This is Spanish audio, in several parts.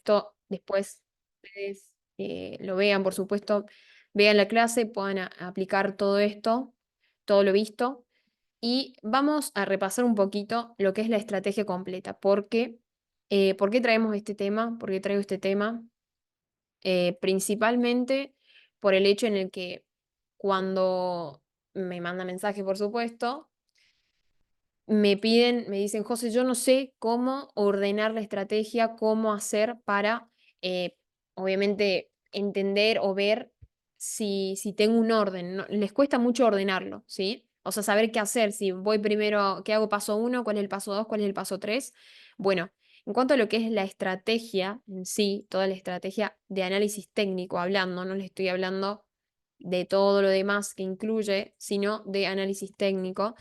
esto después ustedes lo vean, por supuesto, vean la clase, puedan aplicar todo esto, todo lo visto. Y vamos a repasar un poquito lo que es la estrategia completa. ¿Por qué traemos este tema? ¿Por qué traigo este tema? Principalmente por el hecho en el que cuando me manda mensaje, por supuesto, me dicen, José, yo no sé cómo ordenar la estrategia, cómo hacer para, obviamente, entender o ver si tengo un orden. Les cuesta mucho ordenarlo, ¿sí? O sea, saber qué hacer, si voy primero, qué hago paso uno, cuál es el paso dos, cuál es el paso tres. Bueno, en cuanto a lo que es la estrategia en sí, toda la estrategia de análisis técnico hablando, no les estoy hablando de todo lo demás que incluye, sino de análisis técnico.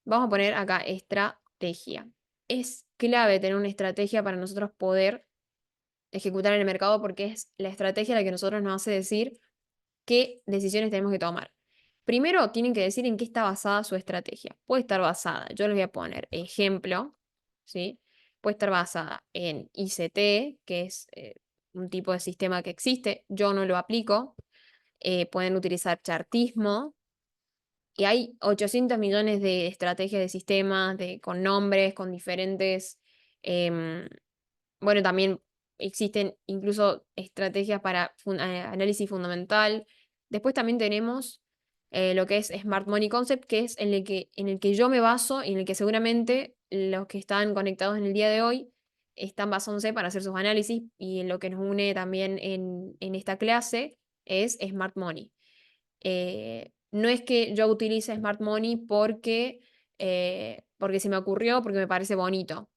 Vamos a poner acá estrategia. Es clave tener una estrategia para nosotros poder ejecutar en el mercado porque es la estrategia la que nosotros nos hace decir qué decisiones tenemos que tomar. Primero tienen que decir en qué está basada su estrategia. Puede estar basada, yo les voy a poner ejemplo, ¿sí? Puede estar basada en ICT, que es un tipo de sistema que existe, yo no lo aplico. Pueden utilizar chartismo, y hay 800 millones de estrategias de sistemas, con nombres, con diferentes... em, bueno, también existen incluso estrategias para análisis fundamental. Después también tenemos lo que es Smart Money Concept, que es en el que yo me baso y en el que seguramente los que están conectados en el día de hoy están basándose para hacer sus análisis. Y lo que nos une también en esta clase es Smart Money. No es que yo utilice Smart Money porque se me ocurrió, porque me parece bonito,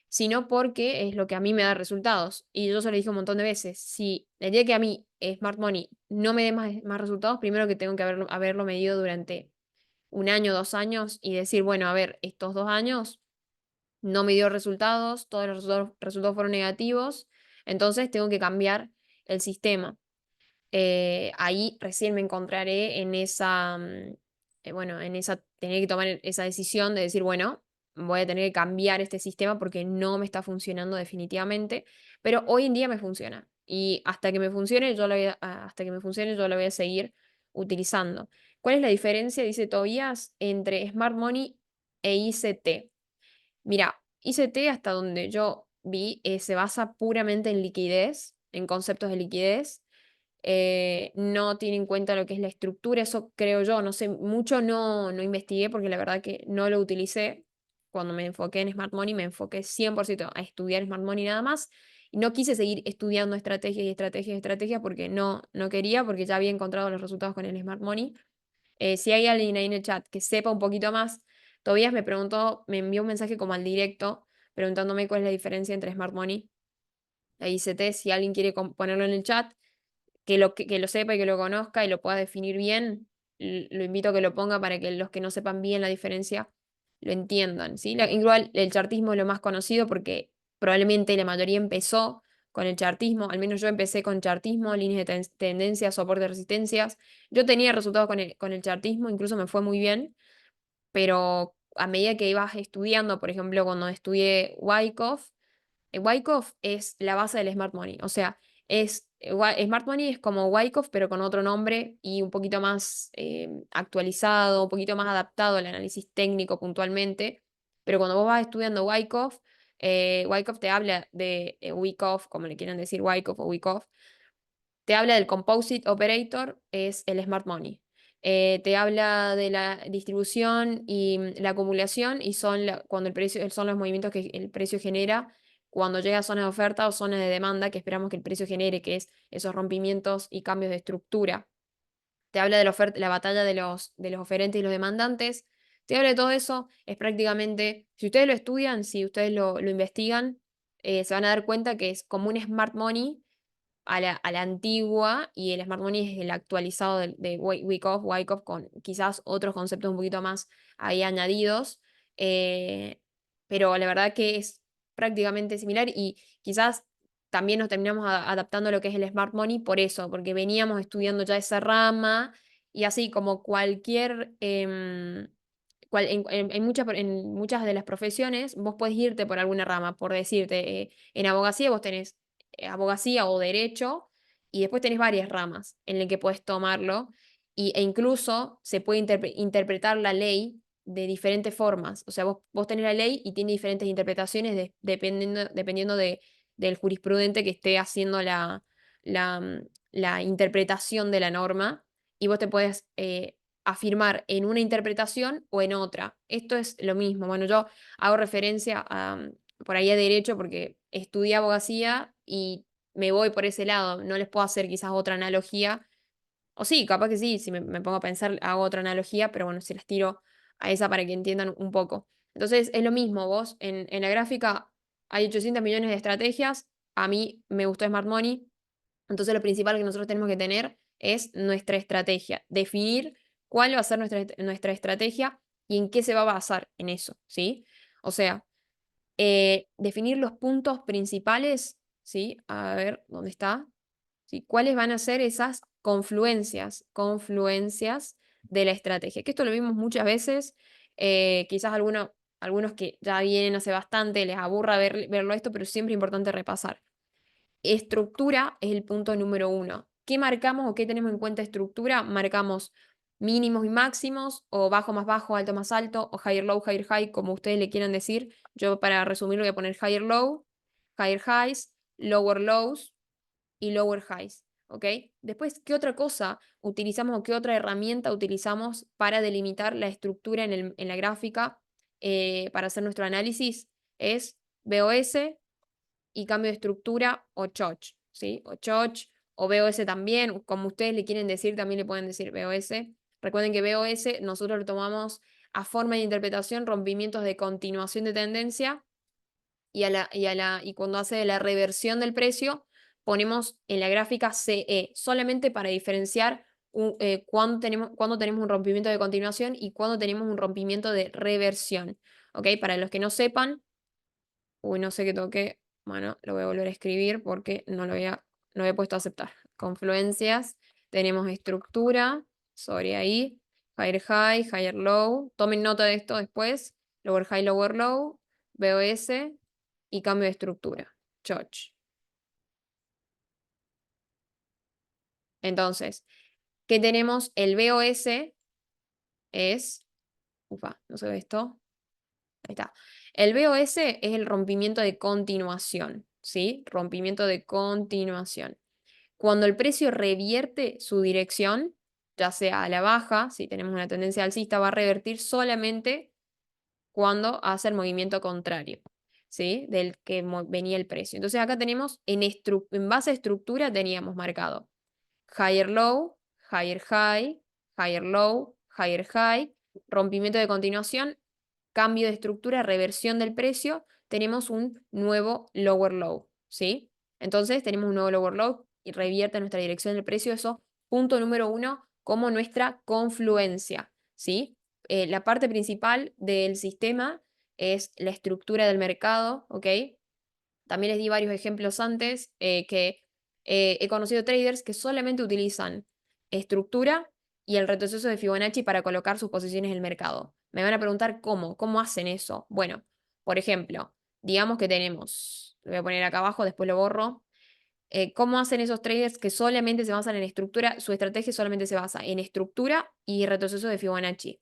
sino porque es lo que a mí me da resultados. Y yo se lo dije un montón de veces, si el día que a mí Smart Money no me dé más resultados, primero que tengo que haberlo medido durante un año, 2 años y decir, bueno, a ver, estos 2 años no me dio resultados, todos los resultados fueron negativos, entonces tengo que cambiar el sistema. Ahí recién me encontraré en bueno, en esa, tener que tomar esa decisión de decir, bueno, voy a tener que cambiar este sistema porque no me está funcionando definitivamente, pero hoy en día me funciona. Y hasta que me funcione, hasta que me funcione, yo lo voy a seguir utilizando. ¿Cuál es la diferencia, dice Tobías, entre Smart Money e ICT? Mira, ICT, hasta donde yo vi, se basa puramente en liquidez, en conceptos de liquidez. No tiene en cuenta lo que es la estructura, eso creo yo, no sé, mucho no investigué porque la verdad que no lo utilicé. Cuando me enfoqué en Smart Money, me enfoqué 100% a estudiar Smart Money nada más. Y no quise seguir estudiando estrategia y estrategia y estrategia porque no quería, porque ya había encontrado los resultados con el Smart Money. Si hay alguien ahí en el chat que sepa un poquito más, Tobías me preguntó, me envió un mensaje como al directo, preguntándome cuál es la diferencia entre Smart Money e ICT. Si alguien quiere ponerlo en el chat, que lo sepa y que lo conozca y lo pueda definir bien, lo invito a que lo ponga para que los que no sepan bien la diferencia lo entiendan, ¿sí? Igual el chartismo es lo más conocido porque probablemente la mayoría empezó con el chartismo, al menos yo empecé con chartismo, líneas de tendencia, soporte de resistencias. Yo tenía resultados con el chartismo, incluso me fue muy bien, pero a medida que ibas estudiando, por ejemplo, cuando estudié Wyckoff, Wyckoff es la base del Smart Money. O sea, Smart Money es como Wyckoff, pero con otro nombre y un poquito más actualizado, un poquito más adaptado al análisis técnico puntualmente. Pero cuando vos vas estudiando Wyckoff, Wyckoff te habla de Wyckoff, como le quieran decir, Wyckoff o Wyckoff, te habla del Composite Operator, es el Smart Money. Te habla de la distribución y la acumulación y cuando el precio, son los movimientos que el precio genera cuando llega a zonas de oferta o zonas de demanda que esperamos que el precio genere, que es esos rompimientos y cambios de estructura. Te habla de la batalla de los oferentes y los demandantes. Te habla de todo eso. Es prácticamente, si ustedes lo estudian, si ustedes lo investigan, se van a dar cuenta que es como un Smart Money a la antigua, y el Smart Money es el actualizado de Wyckoff con quizás otros conceptos un poquito más ahí añadidos, eh, pero la verdad que es prácticamente similar y quizás también nos terminamos adaptando a lo que es el Smart Money por eso, porque veníamos estudiando ya esa rama y así como cualquier... en muchas de las profesiones vos podés irte por alguna rama, por decirte, en abogacía vos tenés abogacía o derecho, y después tenés varias ramas en las que puedes tomarlo, e incluso se puede interpretar la ley de diferentes formas. O sea, vos tenés la ley y tiene diferentes interpretaciones dependiendo del jurisprudente que esté haciendo la interpretación de la norma, y vos te puedes afirmar en una interpretación o en otra. Esto es lo mismo. Bueno, yo hago referencia por ahí a derecho porque estudié abogacía y me voy por ese lado. No les puedo hacer quizás otra analogía. O sí, capaz que sí, si me pongo a pensar, hago otra analogía, pero bueno, se las tiro a esa para que entiendan un poco. Entonces, es lo mismo, vos en la gráfica hay 800 millones de estrategias, a mí me gustó Smart Money, entonces lo principal que nosotros tenemos que tener es nuestra estrategia, definir cuál va a ser nuestra estrategia y en qué se va a basar en eso, ¿sí? O sea, definir los puntos principales, ¿sí? A ver, ¿dónde está? ¿Sí? ¿Cuáles van a ser esas confluencias de la estrategia? Que esto lo vimos muchas veces, quizás algunos que ya vienen hace bastante les aburra verlo esto, pero siempre es importante repasar. Estructura es el punto número 1. ¿Qué marcamos o qué tenemos en cuenta estructura? Marcamos mínimos y máximos, o bajo más bajo, alto más alto, o higher low, higher high, como ustedes le quieran decir. Yo para resumirlo voy a poner higher low, higher highs, lower lows y lower highs. ¿Ok? Después, ¿qué otra cosa utilizamos o qué otra herramienta utilizamos para delimitar la estructura en la gráfica para hacer nuestro análisis? Es BOS y cambio de estructura o choch, ¿sí? O choch o BOS también, como ustedes le quieren decir, también le pueden decir BOS. Recuerden que BOS nosotros lo tomamos a forma de interpretación, rompimientos de continuación de tendencia, y cuando hace la reversión del precio, ponemos en la gráfica CE, solamente para diferenciar cuándo tenemos un rompimiento de continuación y cuándo tenemos un rompimiento de reversión. ¿Ok? Para los que no sepan, uy, no sé qué toqué. Bueno, lo voy a volver a escribir porque no había puesto a aceptar. Confluencias, tenemos estructura, sobre ahí, higher high, higher low. Tomen nota de esto después. Lower high, lower low, BOS y cambio de estructura. Choch. Entonces, ¿qué tenemos? El BOS es. Ufa, no se ve esto. Ahí está. El BOS es el rompimiento de continuación, ¿sí? Rompimiento de continuación. Cuando el precio revierte su dirección, ya sea a la baja, si tenemos una tendencia alcista, va a revertir solamente cuando hace el movimiento contrario, ¿sí? Del que venía el precio. Entonces acá tenemos, en base a estructura, teníamos marcado higher low, higher high, higher low, higher high, rompimiento de continuación, cambio de estructura, reversión del precio, tenemos un nuevo lower low, ¿sí? Entonces tenemos un nuevo lower low y revierte nuestra dirección del precio, eso, punto número 1, como nuestra confluencia, ¿sí? La parte principal del sistema es la estructura del mercado, ¿ok? También les di varios ejemplos antes que he conocido traders que solamente utilizan estructura y el retroceso de Fibonacci para colocar sus posiciones en el mercado. Me van a preguntar cómo hacen eso. Bueno, por ejemplo, digamos que tenemos, lo voy a poner acá abajo, después lo borro. ¿Cómo hacen esos traders que solamente se basan en estructura? Su estrategia solamente se basa en estructura y retroceso de Fibonacci.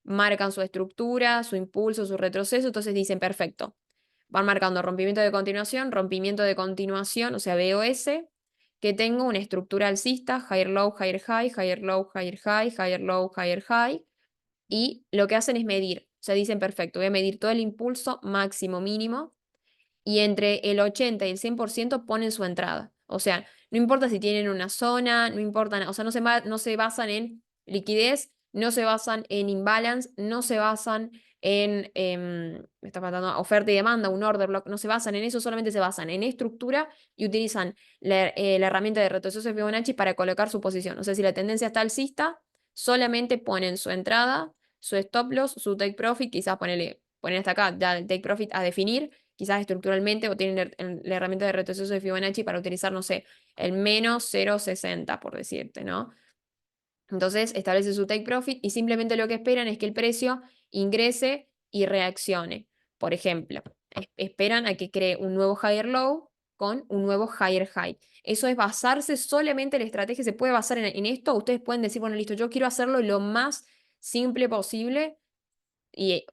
Marcan su estructura, su impulso, su retroceso, entonces dicen, perfecto, van marcando rompimiento de continuación, o sea, BOS, que tengo una estructura alcista, higher low, higher high, higher low, higher high, higher low, higher high, y lo que hacen es medir, o sea, dicen, perfecto, voy a medir todo el impulso máximo, mínimo, y entre el 80 y el 100% ponen su entrada. O sea, no importa si tienen una zona, no importa, o sea, no se basan en liquidez, no se basan en imbalance, no se basan en, me está faltando, oferta y demanda, un order block, no se basan en eso, solamente se basan en estructura y utilizan la herramienta de retroceso de Fibonacci para colocar su posición. O sea, si la tendencia está alcista, solamente ponen su entrada, su stop loss, su take profit, quizás poner hasta acá, ya el take profit a definir, quizás estructuralmente, o tienen la herramienta de retroceso de Fibonacci para utilizar, no sé, el menos 0,60, por decirte, ¿no? Entonces establece su take profit y simplemente lo que esperan es que el precio ingrese y reaccione. Por ejemplo, esperan a que cree un nuevo higher low con un nuevo higher high. Eso es basarse solamente en la estrategia, se puede basar en esto. Ustedes pueden decir, bueno, listo, yo quiero hacerlo lo más simple posible y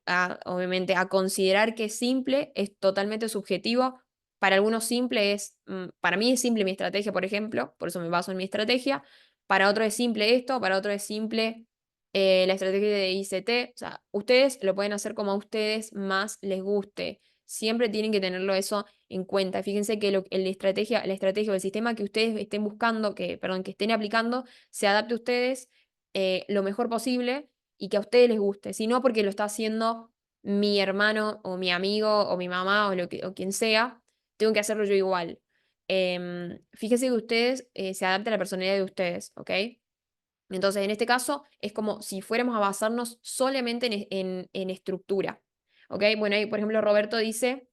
obviamente a considerar que simple es totalmente subjetivo. Para algunos simple es, para mí es simple mi estrategia, por ejemplo, por eso me baso en mi estrategia. Para otro es simple esto, para otro es simple la estrategia de ICT. O sea, ustedes lo pueden hacer como a ustedes más les guste. Siempre tienen que tenerlo eso en cuenta. Fíjense que la estrategia o el sistema que ustedes estén buscando, perdón, que estén aplicando, se adapte a ustedes lo mejor posible y que a ustedes les guste, sino porque lo está haciendo mi hermano o mi amigo o mi mamá o quien sea, tengo que hacerlo yo igual. Fíjense que ustedes se adapten a la personalidad de ustedes, ¿ok? Entonces, en este caso, es como si fuéramos a basarnos solamente en estructura, ¿ok? Bueno, ahí, por ejemplo, Roberto dice,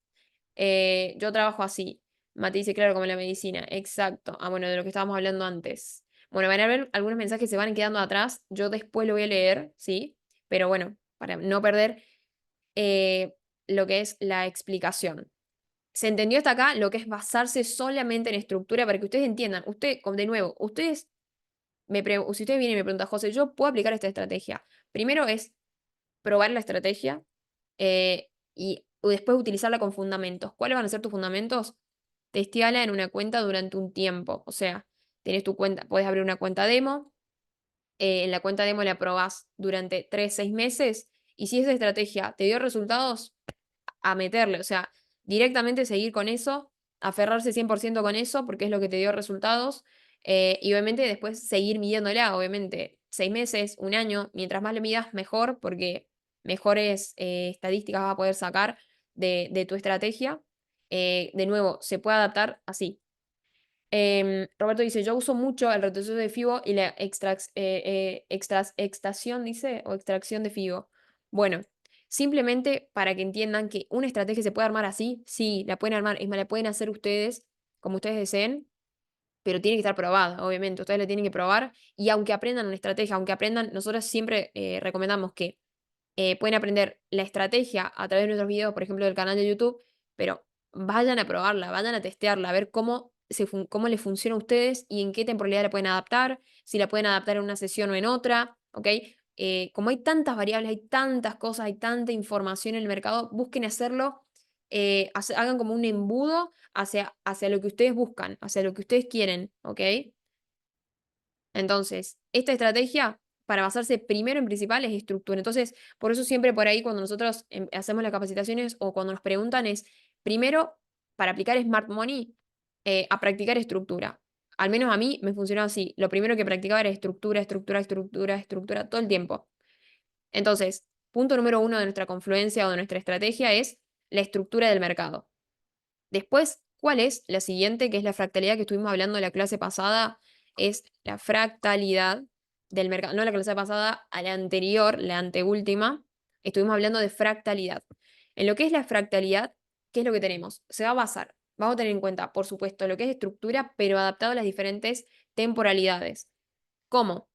yo trabajo así. Mati dice, claro, como en la medicina. Exacto. Ah, bueno, de lo que estábamos hablando antes. Bueno, van a ver algunos mensajes que se van quedando atrás. Yo después lo voy a leer, ¿sí? Pero bueno, para no perder eh, lo que es la explicación. ¿Se entendió hasta acá lo que es basarse solamente en estructura para que ustedes entiendan? De nuevo, si ustedes vienen y me preguntan, José, ¿yo puedo aplicar esta estrategia? Primero es probar la estrategia y después utilizarla con fundamentos. ¿Cuáles van a ser tus fundamentos? Testeala en una cuenta durante un tiempo. O sea, tenés tu cuenta, puedes abrir una cuenta demo, en la cuenta demo la probás durante 3, 6 meses y si esa estrategia te dio resultados, a meterle, o sea, directamente seguir con eso, aferrarse 100% con eso, porque es lo que te dio resultados, y obviamente después seguir midiéndola, obviamente, 6 meses, un año, mientras más le midas, mejor, porque mejores estadísticas vas a poder sacar de tu estrategia. De nuevo, se puede adaptar así. Roberto dice, yo uso mucho el retroceso de FIBO y la extracción, dice, o extracción de FIBO. Bueno, simplemente para que entiendan que una estrategia se puede armar así, sí, la pueden armar, es más, la pueden hacer ustedes como ustedes deseen, pero tiene que estar probada, obviamente, ustedes la tienen que probar y aunque aprendan una estrategia, aunque aprendan, nosotros siempre recomendamos que pueden aprender la estrategia a través de nuestros videos, por ejemplo, del canal de YouTube, pero vayan a probarla, vayan a testearla, a ver cómo les funciona a ustedes y en qué temporalidad la pueden adaptar, si la pueden adaptar en una sesión o en otra, ¿ok? Como hay tantas variables, hay tantas cosas, hay tanta información en el mercado, busquen hacerlo, hagan como un embudo hacia lo que ustedes buscan, hacia lo que ustedes quieren, ¿ok? Entonces, esta estrategia para basarse primero en principal es estructura. Entonces, por eso siempre por ahí cuando nosotros hacemos las capacitaciones o cuando nos preguntan es, primero, para aplicar Smart Money, a practicar estructura. Al menos a mí me funcionó así. Lo primero que practicaba era estructura, estructura, estructura, estructura, todo el tiempo. Entonces, punto número uno de nuestra confluencia o de nuestra estrategia es la estructura del mercado. Después, ¿cuál es la siguiente? Que es la fractalidad que estuvimos hablando en la clase pasada. Es la fractalidad del mercado. No la clase pasada, a la anterior, la anteúltima. Estuvimos hablando de fractalidad. En lo que es la fractalidad, ¿qué es lo que tenemos? Se va a basar, vamos a tener en cuenta, por supuesto, lo que es estructura, pero adaptado a las diferentes temporalidades. ¿Cómo?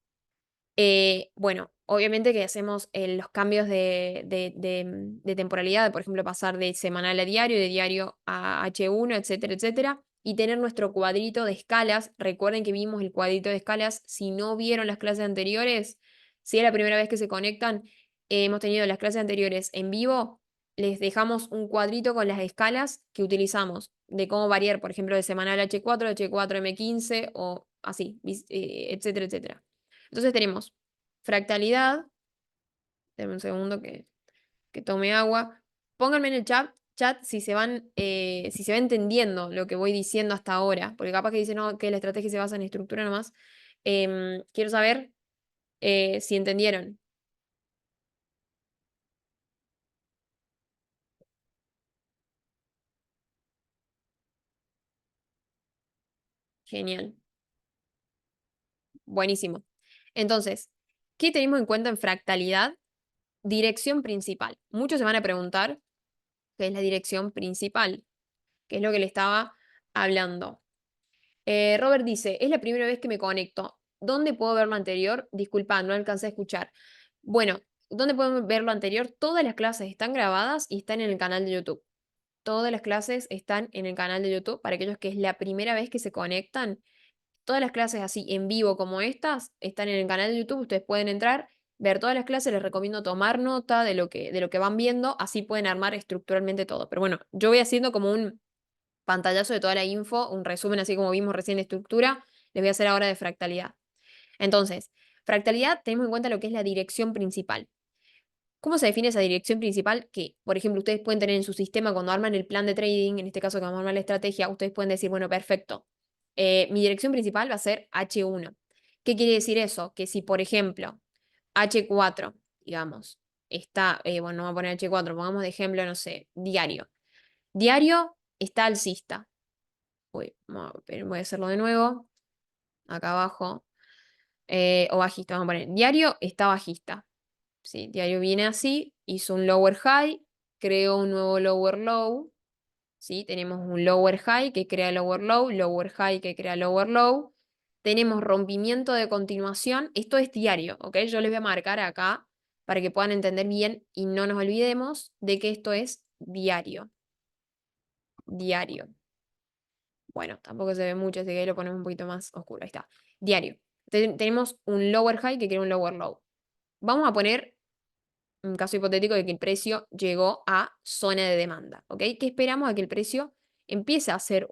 Bueno, obviamente que hacemos los cambios de temporalidad, por ejemplo, pasar de semanal a diario, de diario a H1, etcétera, etcétera, y tener nuestro cuadrito de escalas. Recuerden que vimos el cuadrito de escalas. Si no vieron las clases anteriores, si es la primera vez que se conectan, hemos tenido las clases anteriores en vivo, les dejamos un cuadrito con las escalas que utilizamos, de cómo variar, por ejemplo, de semanal a H4, H4 M15 o así, etcétera, etcétera. Entonces tenemos fractalidad. Denme un segundo que tome agua. Pónganme en el chat si se va entendiendo lo que voy diciendo hasta ahora, porque capaz que dicen no, que la estrategia se basa en estructura nomás. Quiero saber si entendieron. Genial. Buenísimo. Entonces, ¿qué tenemos en cuenta en fractalidad? Dirección principal. Muchos se van a preguntar qué es la dirección principal, que es lo que le estaba hablando. Robert dice, es la primera vez que me conecto. ¿Dónde puedo ver lo anterior? Disculpa, no alcancé a escuchar. Bueno, ¿dónde podemos ver lo anterior? Todas las clases están grabadas y están en el canal de YouTube. todas las clases están en el canal de YouTube. Para aquellos que es la primera vez que se conectan, todas las clases así en vivo como estas están en el canal de YouTube. Ustedes pueden entrar, ver todas las clases. Les recomiendo tomar nota de lo que van viendo. Así pueden armar estructuralmente todo. Pero bueno, yo voy haciendo como un pantallazo de toda la info, un resumen así como vimos recién de estructura. Les voy a hacer ahora de fractalidad. Entonces, fractalidad, tenemos en cuenta lo que es la dirección principal. ¿Cómo se define esa dirección principal? Que, por ejemplo, ustedes pueden tener en su sistema cuando arman el plan de trading, en este caso que vamos a armar la estrategia, ustedes pueden decir, bueno, perfecto, mi dirección principal va a ser H1. ¿Qué quiere decir eso? Que si, por ejemplo, H4, digamos, está, bueno, vamos a poner H4, pongamos de ejemplo, no sé, diario. Diario está alcista. Uy, voy a hacerlo de nuevo, acá abajo, o bajista, vamos a poner, diario está bajista. Sí, diario viene así, hizo un lower high, creó un nuevo lower low, ¿sí? Tenemos un lower high que crea lower high que crea lower low. Tenemos rompimiento de continuación, esto es diario, ¿ok? Yo les voy a marcar acá para que puedan entender bien y no nos olvidemos de que esto es diario. Diario. Bueno, tampoco se ve mucho, así que ahí lo ponemos un poquito más oscuro, ahí está. Diario. Tenemos un lower high que crea un lower low. Vamos a poner un caso hipotético de que el precio llegó a zona de demanda, ¿ok? ¿Qué esperamos? A que el precio empiece a hacer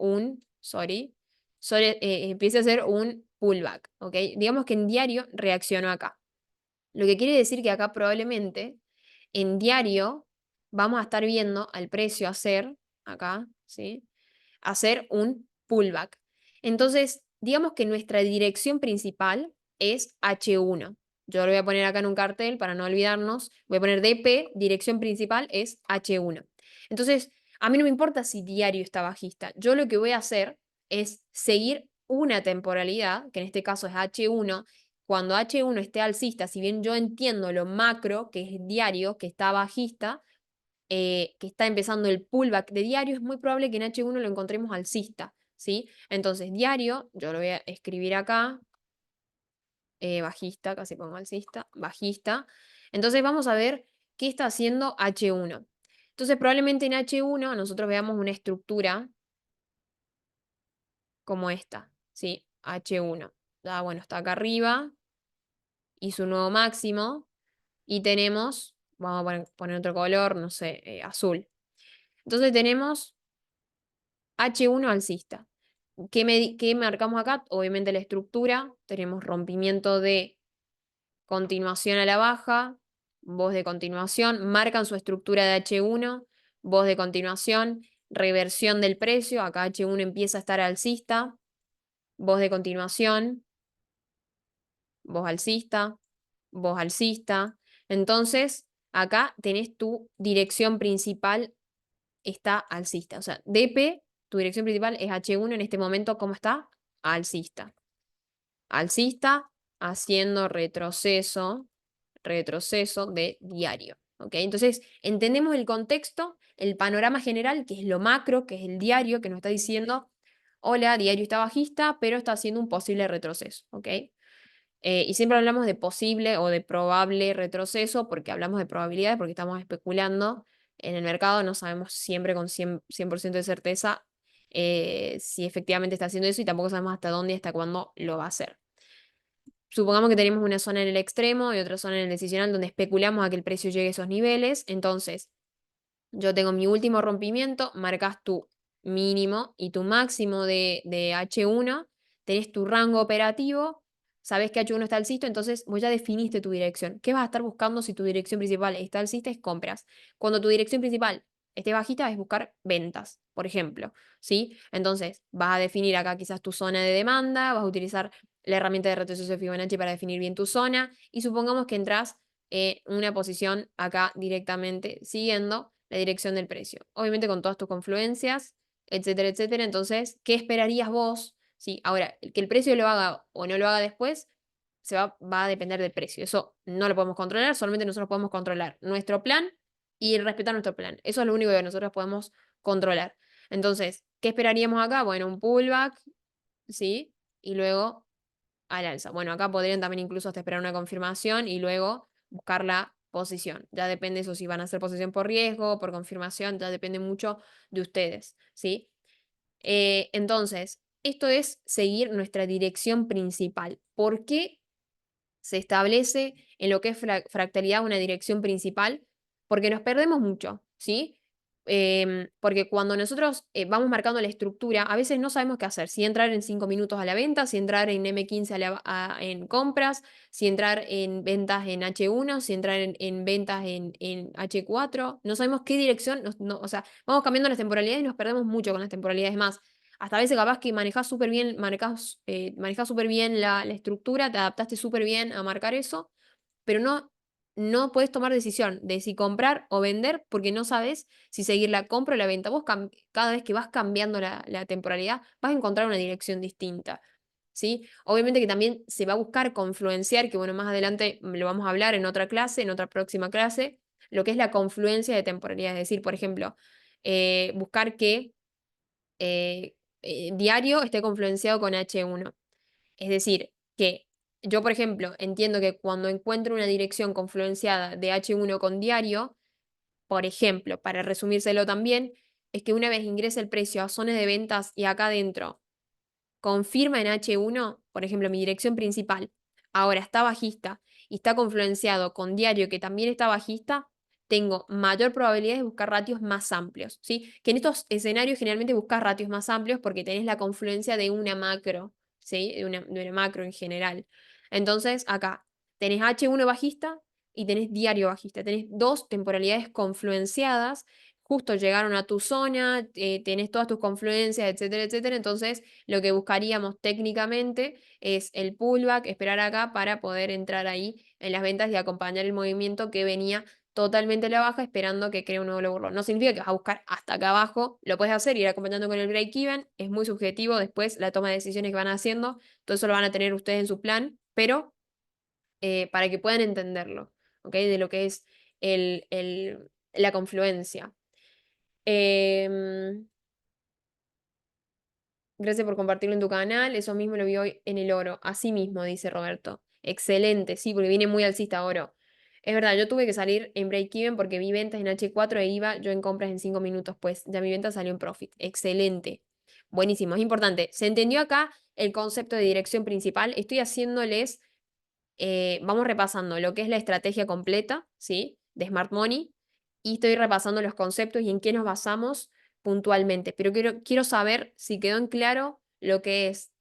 empiece a hacer un pullback, ¿ok? Digamos que en diario reaccionó acá. Lo que quiere decir que acá probablemente en diario vamos a estar viendo al precio hacer, acá, ¿sí? Hacer un pullback. Entonces, digamos que nuestra dirección principal es H1. Yo lo voy a poner acá en un cartel para no olvidarnos. Voy a poner DP, dirección principal es H1. Entonces, a mí no me importa si diario está bajista. Yo lo que voy a hacer es seguir una temporalidad, que en este caso es H1. Cuando H1 esté alcista, si bien yo entiendo lo macro, que es diario, que está bajista, que está empezando el pullback de diario, es muy probable que en H1 lo encontremos alcista, ¿sí? Entonces, diario, yo lo voy a escribir acá, bajista, casi pongo alcista, bajista. Entonces, vamos a ver qué está haciendo H1. Entonces, probablemente en H1 nosotros veamos una estructura como esta, ¿sí? H1. Ya, bueno, está acá arriba, hizo un nuevo máximo, y tenemos, vamos a poner otro color, no sé, azul. Entonces tenemos H1 alcista. ¿Qué marcamos acá? Obviamente la estructura. Tenemos rompimiento de continuación a la baja, voz de continuación, marcan su estructura de H1, voz de continuación, reversión del precio, acá H1 empieza a estar alcista, voz de continuación, voz alcista, voz alcista. Entonces, acá tenés tu dirección principal, está alcista. O sea, DP, tu dirección principal es H1 en este momento, ¿cómo está? Alcista. Alcista haciendo retroceso de diario. ¿Ok? Entonces, entendemos el contexto, el panorama general, que es lo macro, que es el diario, que nos está diciendo, hola, diario está bajista, pero está haciendo un posible retroceso. ¿Ok? Y siempre hablamos de posible o de probable retroceso porque hablamos de probabilidades, porque estamos especulando en el mercado, no sabemos siempre con 100% de certeza si efectivamente está haciendo eso y tampoco sabemos hasta dónde y hasta cuándo lo va a hacer. Supongamos que tenemos una zona en el extremo y otra zona en el decisional donde especulamos a que el precio llegue a esos niveles. Entonces, yo tengo mi último rompimiento, marcas tu mínimo y tu máximo de H1, tenés tu rango operativo, sabes que H1 está alcista, entonces vos ya definiste tu dirección. ¿Qué vas a estar buscando si tu dirección principal está alcista? Es compras. Cuando tu dirección principal esté bajita, es buscar ventas, por ejemplo, ¿sí? Entonces, vas a definir acá quizás tu zona de demanda, vas a utilizar la herramienta de retroceso de Fibonacci para definir bien tu zona y supongamos que entras en una posición acá directamente siguiendo la dirección del precio. Obviamente con todas tus confluencias, etcétera, etcétera. Entonces, ¿qué esperarías vos? Sí, ahora, que el precio lo haga o no lo haga después, va a depender del precio. Eso no lo podemos controlar, solamente nosotros podemos controlar nuestro plan y respetar nuestro plan. Eso es lo único que nosotros podemos controlar. Entonces, ¿qué esperaríamos acá? Bueno, un pullback, ¿sí? Y luego al alza. Bueno, acá podrían también incluso hasta esperar una confirmación y luego buscar la posición. Ya depende eso si van a hacer posición por riesgo, por confirmación, ya depende mucho de ustedes, ¿sí? Entonces, esto es seguir nuestra dirección principal. ¿Por qué se establece en lo que es fractalidad una dirección principal? Porque nos perdemos mucho, ¿sí? Porque cuando nosotros vamos marcando la estructura, a veces no sabemos qué hacer, si entrar en 5 minutos a la venta, si entrar en M15 en compras, si entrar en ventas en H1, si entrar en ventas en H4, no sabemos qué dirección, o sea, vamos cambiando las temporalidades y nos perdemos mucho con las temporalidades más. Hasta a veces capaz que manejás súper bien, manejás súper bien la estructura, te adaptaste súper bien a marcar eso, pero no puedes tomar decisión de si comprar o vender porque no sabes si seguir la compra o la venta. Vos cada vez que vas cambiando la temporalidad, vas a encontrar una dirección distinta, ¿sí? Obviamente que también se va a buscar confluenciar, que bueno, más adelante lo vamos a hablar en otra clase, en otra próxima clase, lo que es la confluencia de temporalidad. Es decir, por ejemplo, buscar que eh, diario esté confluenciado con H1. Es decir, que yo, por ejemplo, entiendo que cuando encuentro una dirección confluenciada de H1 con diario, por ejemplo, para resumírselo también, es que una vez ingrese el precio a zonas de ventas y acá adentro confirma en H1, por ejemplo, mi dirección principal, ahora está bajista y está confluenciado con diario que también está bajista, tengo mayor probabilidad de buscar ratios más amplios, ¿sí? Que en estos escenarios generalmente buscas ratios más amplios porque tenés la confluencia de una macro, ¿sí? De una macro en general. Entonces, acá tenés H1 bajista y tenés diario bajista. Tenés dos temporalidades confluenciadas, justo llegaron a tu zona, tenés todas tus confluencias, etcétera, etcétera. Entonces, lo que buscaríamos técnicamente es el pullback, esperar acá para poder entrar ahí en las ventas y acompañar el movimiento que venía totalmente a la baja esperando que cree un nuevo burlón. No significa que vas a buscar hasta acá abajo, lo puedes hacer, ir acompañando con el break-even, es muy subjetivo después la toma de decisiones que van haciendo, todo eso lo van a tener ustedes en su plan, pero para que puedan entenderlo, ¿ok? De lo que es la confluencia. Em, Gracias por compartirlo en tu canal. Eso mismo lo vi hoy en el oro. Así mismo, dice Roberto. Excelente, sí, porque viene muy alcista oro. Es verdad, yo tuve que salir en break-even porque vi ventas en H4 e iba yo en compras en 5 minutos. Pues ya mi venta salió en profit. Excelente. Buenísimo, es importante. ¿Se entendió acá el concepto de dirección principal? Estoy haciéndoles, vamos repasando lo que es la estrategia completa, ¿sí? De Smart Money. Y estoy repasando los conceptos y en qué nos basamos puntualmente, pero quiero saber si quedó en claro lo que es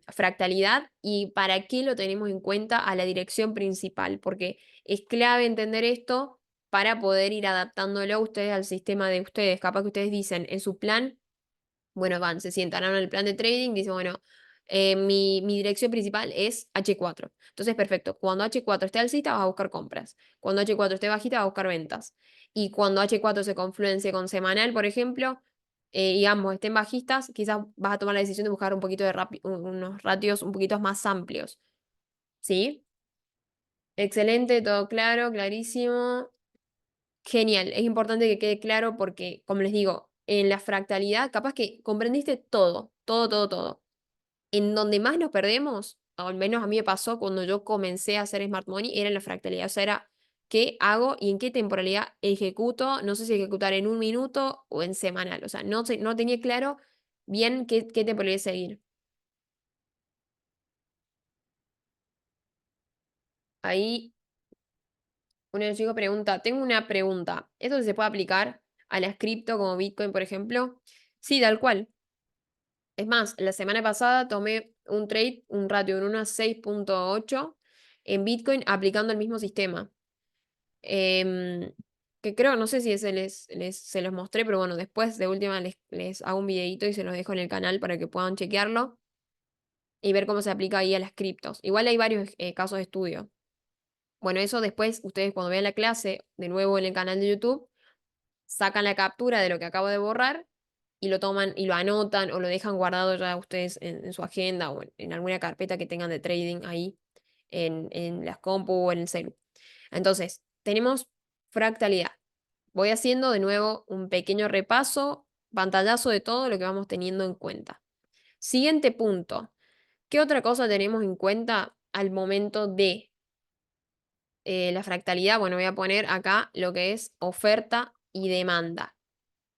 fractalidad y para qué lo tenemos en cuenta a la dirección principal, porque es clave entender esto para poder ir adaptándolo a ustedes al sistema de ustedes. Capaz que ustedes dicen en su plan, bueno, se sientan en el plan de trading, dicen, bueno, mi dirección principal es H4. Entonces, perfecto. Cuando H4 esté alcista, vas a buscar compras. Cuando H4 esté bajita, vas a buscar ventas. Y cuando H4 se confluencie con semanal, por ejemplo, y ambos estén bajistas, quizás vas a tomar la decisión de buscar un poquito de unos ratios un poquito más amplios. ¿Sí? Excelente, todo claro, clarísimo. Genial, es importante que quede claro porque, como les digo, en la fractalidad, capaz que comprendiste todo, todo, todo, todo. En donde más nos perdemos, o al menos a mí me pasó cuando yo comencé a hacer Smart Money, era en la fractalidad. O sea, era qué hago y en qué temporalidad ejecuto. No sé si ejecutar en un minuto o en semanal. O sea, no tenía claro bien qué temporalidad seguir. Ahí uno de los chicos pregunta, tengo una pregunta. ¿Esto se puede aplicar a las cripto como Bitcoin, por ejemplo? Sí, tal cual. Es más, la semana pasada tomé un trade, un ratio en 1 a 6,8 en Bitcoin aplicando el mismo sistema. Em, que creo, no sé si ese se los mostré, pero bueno, después de última les hago un videito y se los dejo en el canal para que puedan chequearlo y ver cómo se aplica ahí a las criptos. Igual hay varios casos de estudio. Bueno, eso después ustedes cuando vean la clase de nuevo en el canal de YouTube, sacan la captura de lo que acabo de borrar y lo toman y lo anotan o lo dejan guardado ya ustedes en su agenda o en alguna carpeta que tengan de trading ahí en las compu o en el celu. Entonces, tenemos fractalidad. Voy haciendo de nuevo un pequeño repaso, pantallazo de todo lo que vamos teniendo en cuenta. Siguiente punto. ¿Qué otra cosa tenemos en cuenta al momento de la fractalidad, bueno, voy a poner acá lo que es oferta y demanda.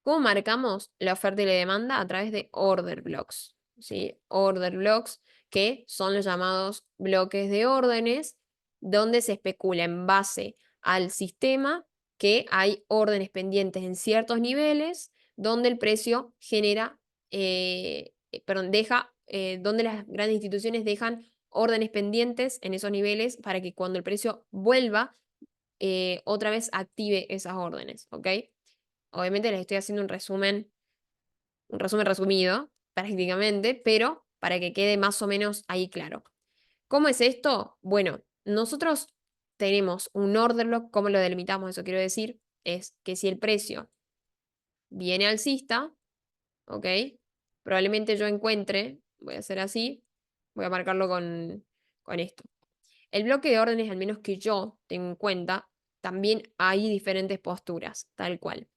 ¿Cómo marcamos la oferta y la demanda? A través de order blocks, ¿sí? Order blocks, que son los llamados bloques de órdenes, donde se especula en base al sistema que hay órdenes pendientes en ciertos niveles, donde el precio genera, perdón, donde las grandes instituciones dejan órdenes pendientes en esos niveles para que cuando el precio vuelva, otra vez active esas órdenes, ¿ok? Obviamente les estoy haciendo un resumen resumido, prácticamente, pero para que quede más o menos ahí claro. ¿Cómo es esto? Bueno, nosotros tenemos un order block, ¿cómo lo delimitamos? Eso quiero decir, es que si el precio viene alcista, ¿ok? Probablemente yo encuentre, voy a hacer así, voy a marcarlo con esto. El bloque de órdenes, al menos que yo tengo en cuenta, también hay diferentes posturas, tal cual.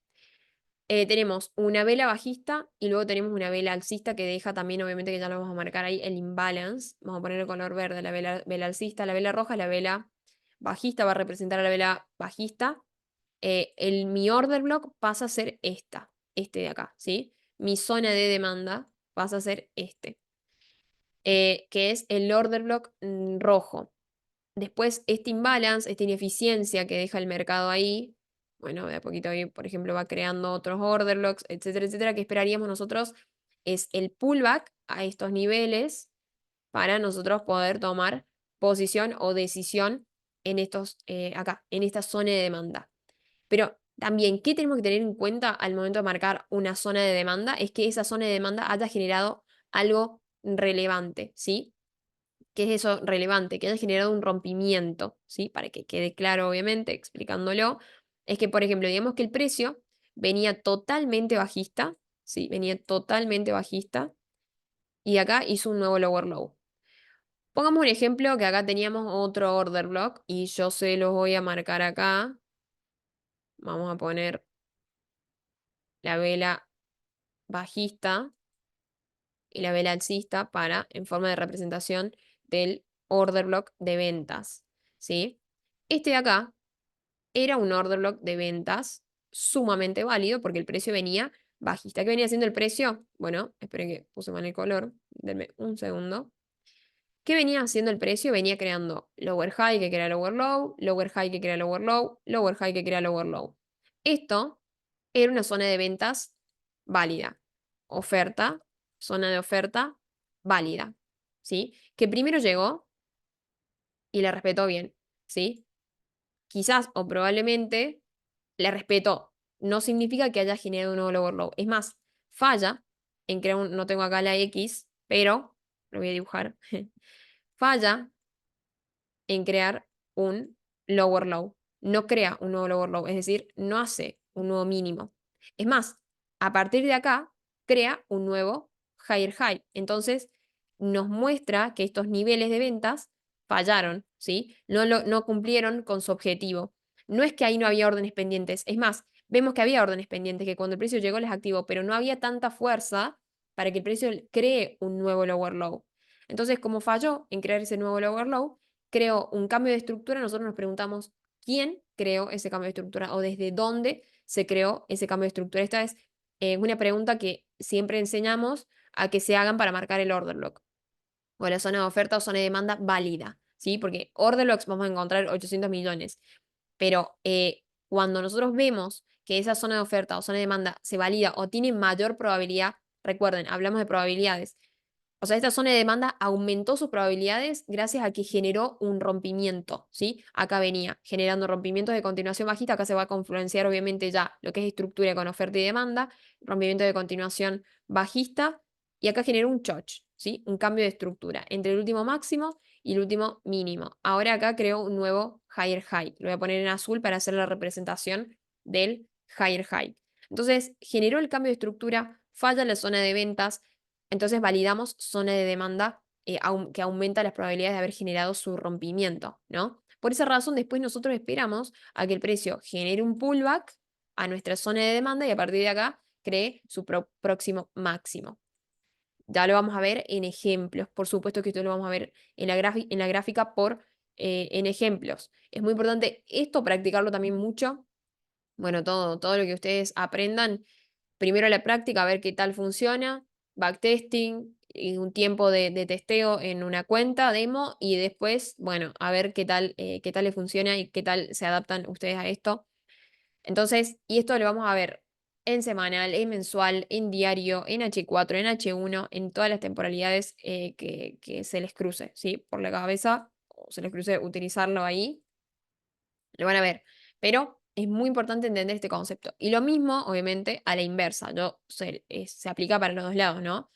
Tenemos una vela bajista y luego tenemos una vela alcista que deja también, obviamente que ya lo vamos a marcar ahí, el imbalance. Vamos a poner el color verde, la vela alcista, la vela roja, la vela bajista va a representar a la vela bajista. Mi order block pasa a ser este de acá, ¿sí? Mi zona de demanda pasa a ser este, que es el order block rojo. Después, este imbalance, esta ineficiencia que deja el mercado ahí, bueno, de a poquito ahí, por ejemplo, va creando otros order blocks, etcétera, etcétera, que esperaríamos nosotros es el pullback a estos niveles para nosotros poder tomar posición o decisión en estos, acá, en esta zona de demanda. Pero también, ¿qué tenemos que tener en cuenta al momento de marcar una zona de demanda? Es que esa zona de demanda haya generado algo relevante, ¿sí? ¿Qué es eso relevante? Que haya generado un rompimiento, ¿sí? Para que quede claro, obviamente, explicándolo. Es que, por ejemplo, digamos que el precio venía totalmente bajista, ¿sí? Venía totalmente bajista y acá hizo un nuevo lower low. Pongamos un ejemplo que acá teníamos otro order block y yo se los voy a marcar acá. Vamos a poner la vela bajista y la vela alcista en forma de representación del order block de ventas, ¿sí? Este de acá era un order block de ventas sumamente válido porque el precio venía bajista. ¿Qué venía haciendo el precio? Bueno, esperen que puse mal el color, denme un segundo. ¿Qué venía haciendo el precio? Venía creando lower high que crea lower high que crea lower high que crea lower low. Esto era una zona de ventas válida. Oferta, zona de oferta válida, ¿sí? Que primero llegó y la respetó bien, ¿sí? Quizás o probablemente le respetó. No significa que haya generado un nuevo lower low. Es más, falla en crear no tengo acá la X, pero lo voy a dibujar. Falla en crear un lower low. No crea un nuevo lower low, es decir, no hace un nuevo mínimo. Es más, a partir de acá, crea un nuevo higher high. Entonces, nos muestra que estos niveles de ventas fallaron, ¿sí? No cumplieron con su objetivo. No es que ahí no había órdenes pendientes, es más, vemos que había órdenes pendientes, que cuando el precio llegó les activó, pero no había tanta fuerza para que el precio cree un nuevo lower low. Entonces, como falló en crear ese nuevo lower low, creó un cambio de estructura, nosotros nos preguntamos quién creó ese cambio de estructura o desde dónde se creó ese cambio de estructura. Esta es una pregunta que siempre enseñamos a que se hagan para marcar el order block o la zona de oferta o zona de demanda válida, ¿sí? Porque order blocks vamos a encontrar 800 millones, pero cuando nosotros vemos que esa zona de oferta o zona de demanda se valida o tiene mayor probabilidad, recuerden, hablamos de probabilidades, o sea, esta zona de demanda aumentó sus probabilidades gracias a que generó un rompimiento, ¿sí? Acá venía generando rompimientos de continuación bajista, acá se va a confluenciar obviamente ya lo que es estructura con oferta y demanda, rompimiento de continuación bajista, y acá generó un choch, ¿sí? Un cambio de estructura entre el último máximo y el último mínimo. Ahora acá creó un nuevo higher high, lo voy a poner en azul para hacer la representación del higher high. Entonces, generó el cambio de estructura, falla la zona de ventas, entonces validamos zona de demanda que aumenta las probabilidades de haber generado su rompimiento, ¿no? Por esa razón, después nosotros esperamos a que el precio genere un pullback a nuestra zona de demanda y a partir de acá cree su próximo máximo. Ya lo vamos a ver en ejemplos, por supuesto que esto lo vamos a ver en la gráfica por en ejemplos. Es muy importante esto, practicarlo también mucho. Bueno, todo lo que ustedes aprendan, primero la práctica, a ver qué tal funciona, backtesting y un tiempo de testeo en una cuenta demo y después, bueno, a ver qué tal le funciona y qué tal se adaptan ustedes a esto. Entonces, y esto lo vamos a ver en semanal, en mensual, en diario, en H4, en H1, en todas las temporalidades que se les cruce, ¿sí? Por la cabeza, o se les cruce utilizarlo ahí, lo van a ver. Pero es muy importante entender este concepto. Y lo mismo, obviamente, a la inversa. Se aplica para los dos lados, ¿no?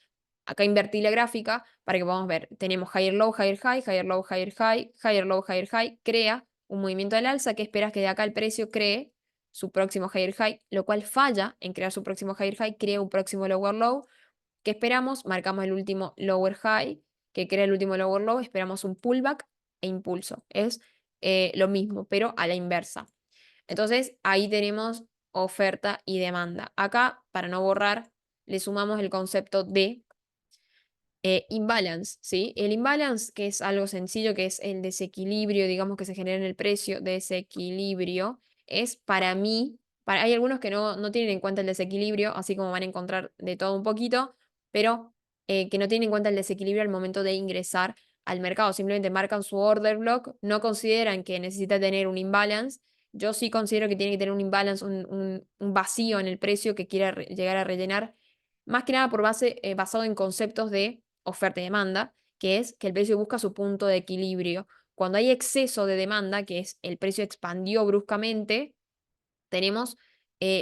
Acá invertí la gráfica para que podamos ver. Tenemos higher low, higher high, higher low, higher high, higher low, higher high. Crea un movimiento al alza que esperas que de acá el precio cree su próximo higher high, lo cual falla en crear su próximo higher high, crea un próximo lower low. ¿Qué esperamos? Marcamos el último lower high, que crea el último lower low, esperamos un pullback e impulso. Es lo mismo, pero a la inversa. Entonces, ahí tenemos oferta y demanda. Acá, para no borrar, le sumamos el concepto de imbalance, ¿sí? El imbalance, que es algo sencillo, que es el desequilibrio, digamos, que se genera en el precio, desequilibrio, es para mí, hay algunos que no tienen en cuenta el desequilibrio, así como van a encontrar de todo un poquito, pero que no tienen en cuenta el desequilibrio al momento de ingresar al mercado, simplemente marcan su order block, no consideran que necesita tener un imbalance. Yo sí considero que tiene que tener un imbalance, un vacío en el precio que quiera llegar a rellenar, más que nada por basado en conceptos de oferta y demanda, que es que el precio busca su punto de equilibrio. Cuando hay exceso de demanda, que es el precio expandió bruscamente, tenemos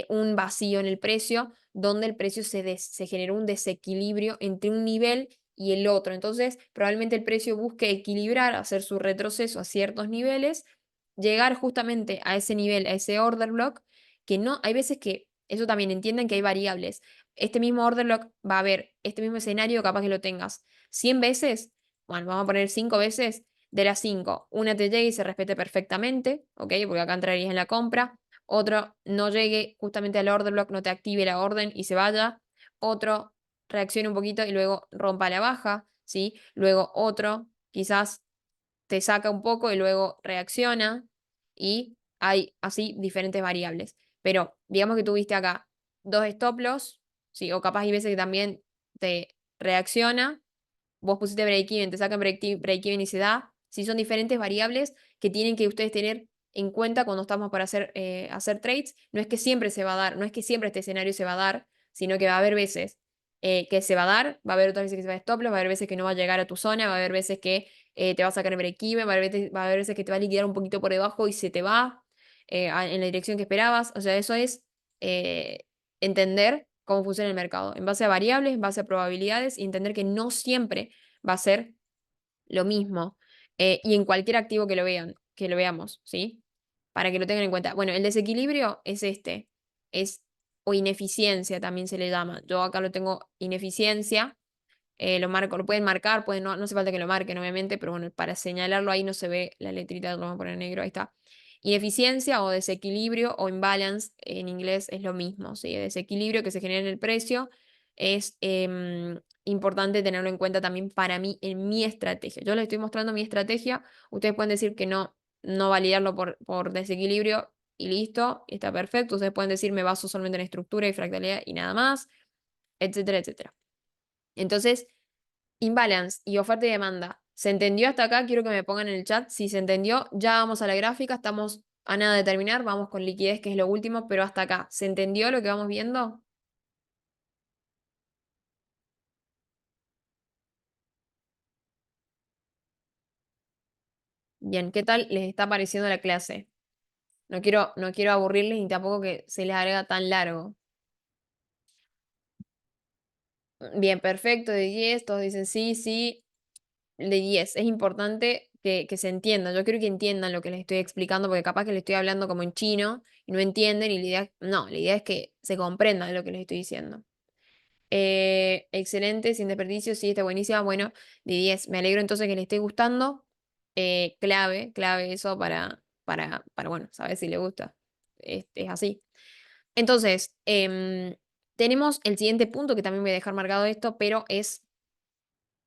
un vacío en el precio, donde el precio se generó un desequilibrio entre un nivel y el otro. Entonces, probablemente el precio busque equilibrar, hacer su retroceso a ciertos niveles, llegar justamente a ese nivel, a ese order block, que no, hay veces que, eso también entienden que hay variables. Este mismo order block va a haber, este mismo escenario capaz que lo tengas 100 veces, bueno, vamos a poner 5 veces, de las 5, una te llegue y se respete perfectamente, ¿ok? Porque acá entrarías en la compra. Otro no llegue justamente al order block, no te active la orden y se vaya. Otro reaccione un poquito y luego rompa a la baja, ¿sí? Luego otro quizás te saca un poco y luego reacciona y hay así diferentes variables. Pero digamos que tuviste acá dos stop loss, ¿sí? O capaz hay veces que también te reacciona, vos pusiste break-even, te sacan break-even y se da. Si son diferentes variables que tienen que ustedes tener en cuenta cuando estamos para hacer trades, no es que siempre se va a dar, no es que siempre este escenario se va a dar, sino que va a haber veces que se va a dar, va a haber otras veces que se va a stop loss, va a haber veces que no va a llegar a tu zona, va a haber veces que te va a sacar el break-even, va a haber veces que te va a liquidar un poquito por debajo y se te va en la dirección que esperabas. O sea, eso es eh, entender cómo funciona el mercado, en base a variables, en base a probabilidades, y entender que no siempre va a ser lo mismo. Y en cualquier activo que lo veamos, ¿sí? Para que lo tengan en cuenta. Bueno, el desequilibrio es o ineficiencia también se le llama. Yo acá lo tengo ineficiencia, lo marco, lo pueden marcar, no hace falta que lo marquen, obviamente, pero bueno, para señalarlo ahí no se ve la letrita, lo vamos a poner en negro, ahí está. Ineficiencia o desequilibrio o imbalance en inglés es lo mismo, ¿sí? El desequilibrio que se genera en el precio es importante tenerlo en cuenta también para mí en mi estrategia. Yo les estoy mostrando mi estrategia, ustedes pueden decir que no validarlo por desequilibrio y listo, está perfecto. Ustedes pueden decir me baso solamente en estructura y fractalidad y nada más, etcétera, etcétera. Entonces, imbalance y oferta y demanda. ¿Se entendió hasta acá? Quiero que me pongan en el chat. Si se entendió, ya vamos a la gráfica. Estamos a nada de terminar. Vamos con liquidez, que es lo último, pero hasta acá. ¿Se entendió lo que vamos viendo? Bien, ¿qué tal les está pareciendo la clase? No quiero aburrirles ni tampoco que se les haga tan largo. Bien, perfecto, de 10 todos dicen sí, sí. De 10 es importante que se entienda. Yo quiero que entiendan lo que les estoy explicando, porque capaz que les estoy hablando como en chino y no entienden, y la idea es que se comprenda lo que les estoy diciendo. Excelente, sin desperdicio, sí, está buenísima. Bueno, de 10 me alegro entonces que les esté gustando. Clave eso para bueno, saber si le gusta. Es así. Entonces, tenemos el siguiente punto que también voy a dejar marcado esto, pero es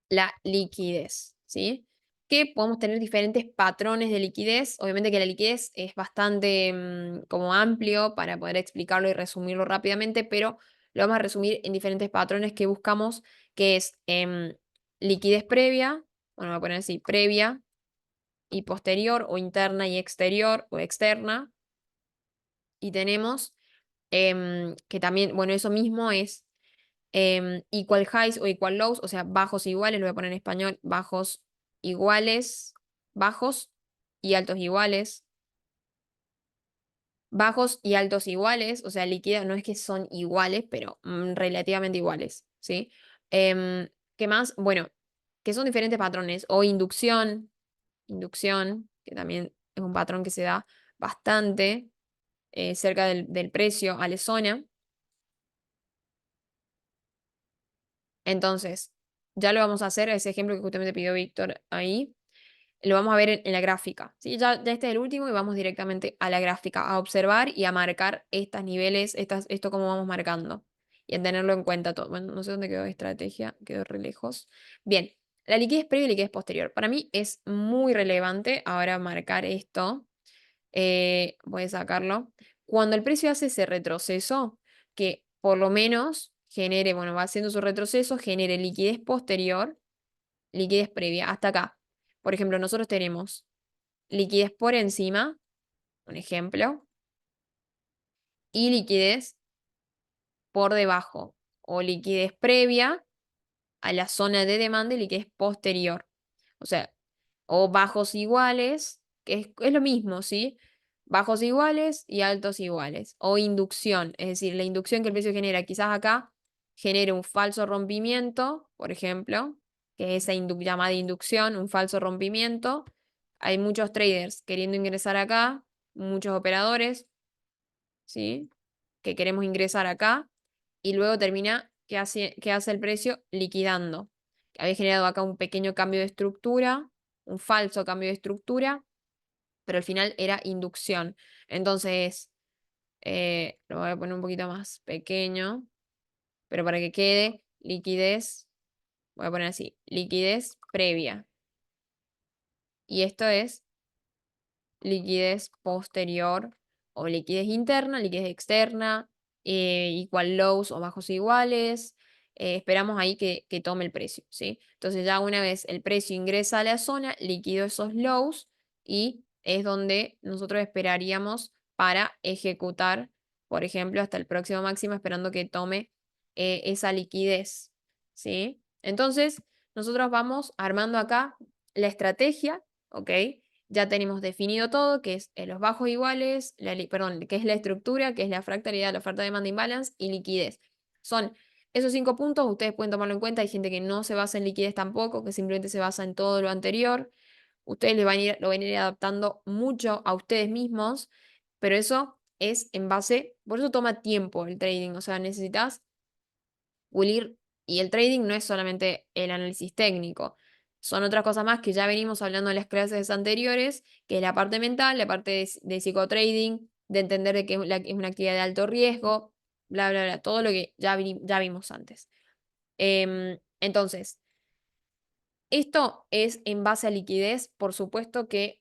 la liquidez, ¿sí? que podemos tener diferentes patrones de liquidez. Obviamente que la liquidez es bastante como amplio para poder explicarlo y resumirlo rápidamente, pero lo vamos a resumir en diferentes patrones que buscamos, que es liquidez previa, bueno, voy a poner así, previa y posterior, o interna y exterior, o externa. Y tenemos que también, bueno, eso mismo es equal highs o equal lows, o sea, bajos iguales, lo voy a poner en español, bajos iguales, bajos y altos iguales, bajos y altos iguales, o sea, líquida no es que son iguales, pero relativamente iguales, ¿sí? ¿Qué más? Bueno, que son diferentes patrones, o inducción, que también es un patrón que se da bastante cerca del precio a la zona. Entonces, ya lo vamos a hacer, ese ejemplo que justamente pidió Víctor ahí, lo vamos a ver en la gráfica, ¿sí? Ya este es el último y vamos directamente a la gráfica, a observar y a marcar estos niveles, esto cómo vamos marcando y a tenerlo en cuenta todo. Bueno, no sé dónde quedó estrategia, quedó re lejos. Bien, la liquidez previa y liquidez posterior. Para mí es muy relevante ahora marcar esto. Voy a sacarlo. Cuando el precio hace ese retroceso, que por lo menos genere, bueno, va haciendo su retroceso, genere liquidez posterior, liquidez previa, hasta acá. Por ejemplo, nosotros tenemos liquidez por encima, un ejemplo, y liquidez por debajo, o liquidez previa a la zona de demanda y liquidez posterior. O sea, o bajos iguales, que es lo mismo, ¿sí? Bajos iguales y altos iguales. O inducción, es decir, la inducción que el precio genera, quizás acá genere un falso rompimiento, por ejemplo, que es esa llamada inducción, un falso rompimiento. Hay muchos traders queriendo ingresar acá, muchos operadores, ¿sí? Que queremos ingresar acá y luego termina, qué hace el precio? Liquidando. Había generado acá un pequeño cambio de estructura, un falso cambio de estructura, pero al final era inducción. Entonces, lo voy a poner un poquito más pequeño, pero para que quede liquidez, voy a poner así, liquidez previa. Y esto es liquidez posterior o liquidez interna, liquidez externa, igual lows o bajos iguales. Esperamos ahí que tome el precio, ¿sí? Entonces ya una vez el precio ingresa a la zona, liquido esos lows y es donde nosotros esperaríamos para ejecutar, por ejemplo, hasta el próximo máximo, esperando que tome esa liquidez, ¿sí? Entonces, nosotros vamos armando acá la estrategia, ¿ok? Ya tenemos definido todo, que es los bajos iguales, perdón, que es la estructura, que es la fractalidad, la oferta demanda imbalance y liquidez. Son esos 5 puntos, ustedes pueden tomarlo en cuenta. Hay gente que no se basa en liquidez tampoco, que simplemente se basa en todo lo anterior. Ustedes lo van a ir adaptando mucho a ustedes mismos, pero eso es en base, por eso toma tiempo el trading, o sea, necesitas Willir, y el trading no es solamente el análisis técnico, son otras cosas más que ya venimos hablando en las clases anteriores, que es la parte mental, la parte de psicotrading, de entender de que es una actividad de alto riesgo, bla, bla, bla, todo lo que ya vimos antes. Entonces, esto es en base a liquidez, por supuesto que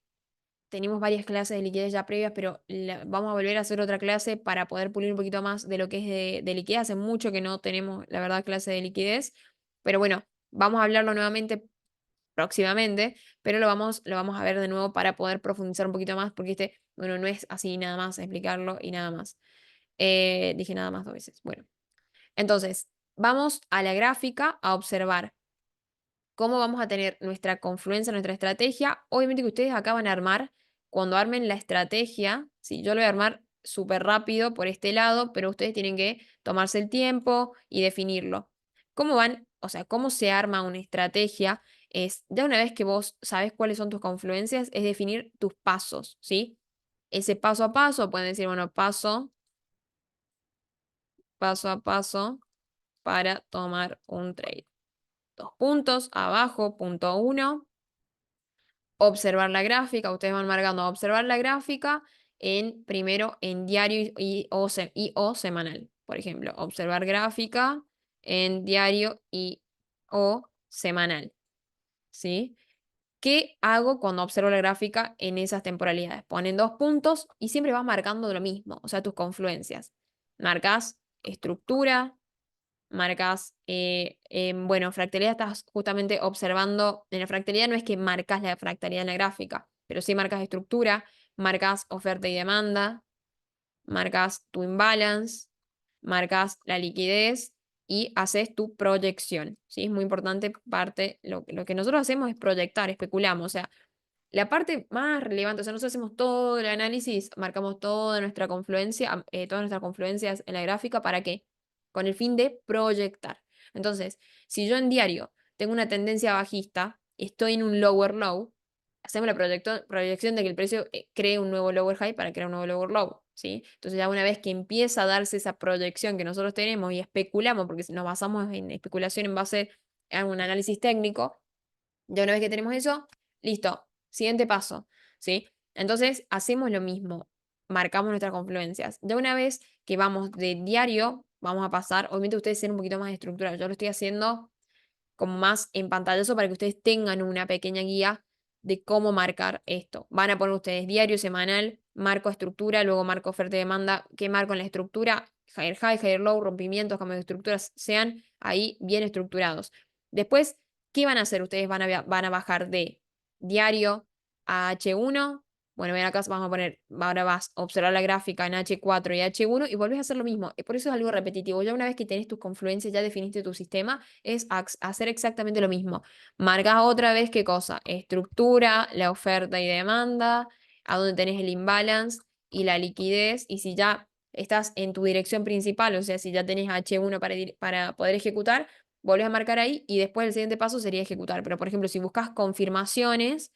tenemos varias clases de liquidez ya previas, pero vamos a volver a hacer otra clase para poder pulir un poquito más de lo que es de liquidez. Hace mucho que no tenemos, la verdad, clase de liquidez, pero bueno, vamos a hablarlo nuevamente próximamente, pero lo vamos a ver de nuevo para poder profundizar un poquito más, porque este, bueno, no es así nada más explicarlo y nada más. Dije nada más 2 veces. Bueno, entonces, vamos a la gráfica a observar cómo vamos a tener nuestra confluencia, nuestra estrategia. Obviamente que ustedes acá van a armar, cuando armen la estrategia, sí, yo lo voy a armar súper rápido por este lado, pero ustedes tienen que tomarse el tiempo y definirlo. ¿Cómo van? O sea, cómo se arma una estrategia es, ya una vez que vos sabes cuáles son tus confluencias, es definir tus pasos, ¿sí? Ese paso a paso, pueden decir, bueno, paso a paso para tomar un trade. 2 puntos, abajo, punto 1, observar la gráfica, ustedes van marcando observar la gráfica primero en diario y o semanal. Por ejemplo, observar gráfica en diario y o semanal, ¿sí? ¿Qué hago cuando observo la gráfica en esas temporalidades? Ponen 2 puntos y siempre vas marcando lo mismo, o sea, tus confluencias. Marcas estructura, marcas, bueno, fractalidad estás justamente observando, en la fractalidad no es que marcas la fractalidad en la gráfica, pero sí marcas estructura, marcas oferta y demanda, marcas tu imbalance, marcas la liquidez y haces tu proyección, ¿sí? Es muy importante parte, lo que nosotros hacemos es proyectar, especulamos, o sea, la parte más relevante, o sea, nosotros hacemos todo el análisis, marcamos toda nuestra confluencia, todas nuestras confluencias en la gráfica, ¿para qué? Con el fin de proyectar. Entonces, si yo en diario tengo una tendencia bajista, estoy en un lower low, hacemos la proyección de que el precio cree un nuevo lower high para crear un nuevo lower low, ¿sí? Entonces ya una vez que empieza a darse esa proyección que nosotros tenemos y especulamos, porque nos basamos en especulación en base a un análisis técnico, ya una vez que tenemos eso, listo, siguiente paso, ¿sí? Entonces hacemos lo mismo, marcamos nuestras confluencias. Ya una vez que vamos de diario, vamos a pasar, obviamente ustedes tienen un poquito más de estructura, yo lo estoy haciendo como más en pantallazo para que ustedes tengan una pequeña guía de cómo marcar esto. Van a poner ustedes diario, semanal, marco estructura, luego marco oferta y demanda, ¿qué marco en la estructura? Higher high, higher low, rompimientos, cambios de estructuras, sean ahí bien estructurados. Después, ¿qué van a hacer? Ustedes van a bajar de diario a H1. Bueno, ven acá, vamos a poner, ahora vas a observar la gráfica en H4 y H1 y volvés a hacer lo mismo. Por eso es algo repetitivo. Ya una vez que tenés tus confluencias, ya definiste tu sistema, es hacer exactamente lo mismo. Marcas otra vez qué cosa, estructura, la oferta y demanda, a dónde tenés el imbalance y la liquidez, y si ya estás en tu dirección principal, o sea, si ya tenés H1 para poder ejecutar, volvés a marcar ahí y después el siguiente paso sería ejecutar. Pero, por ejemplo, si buscas confirmaciones,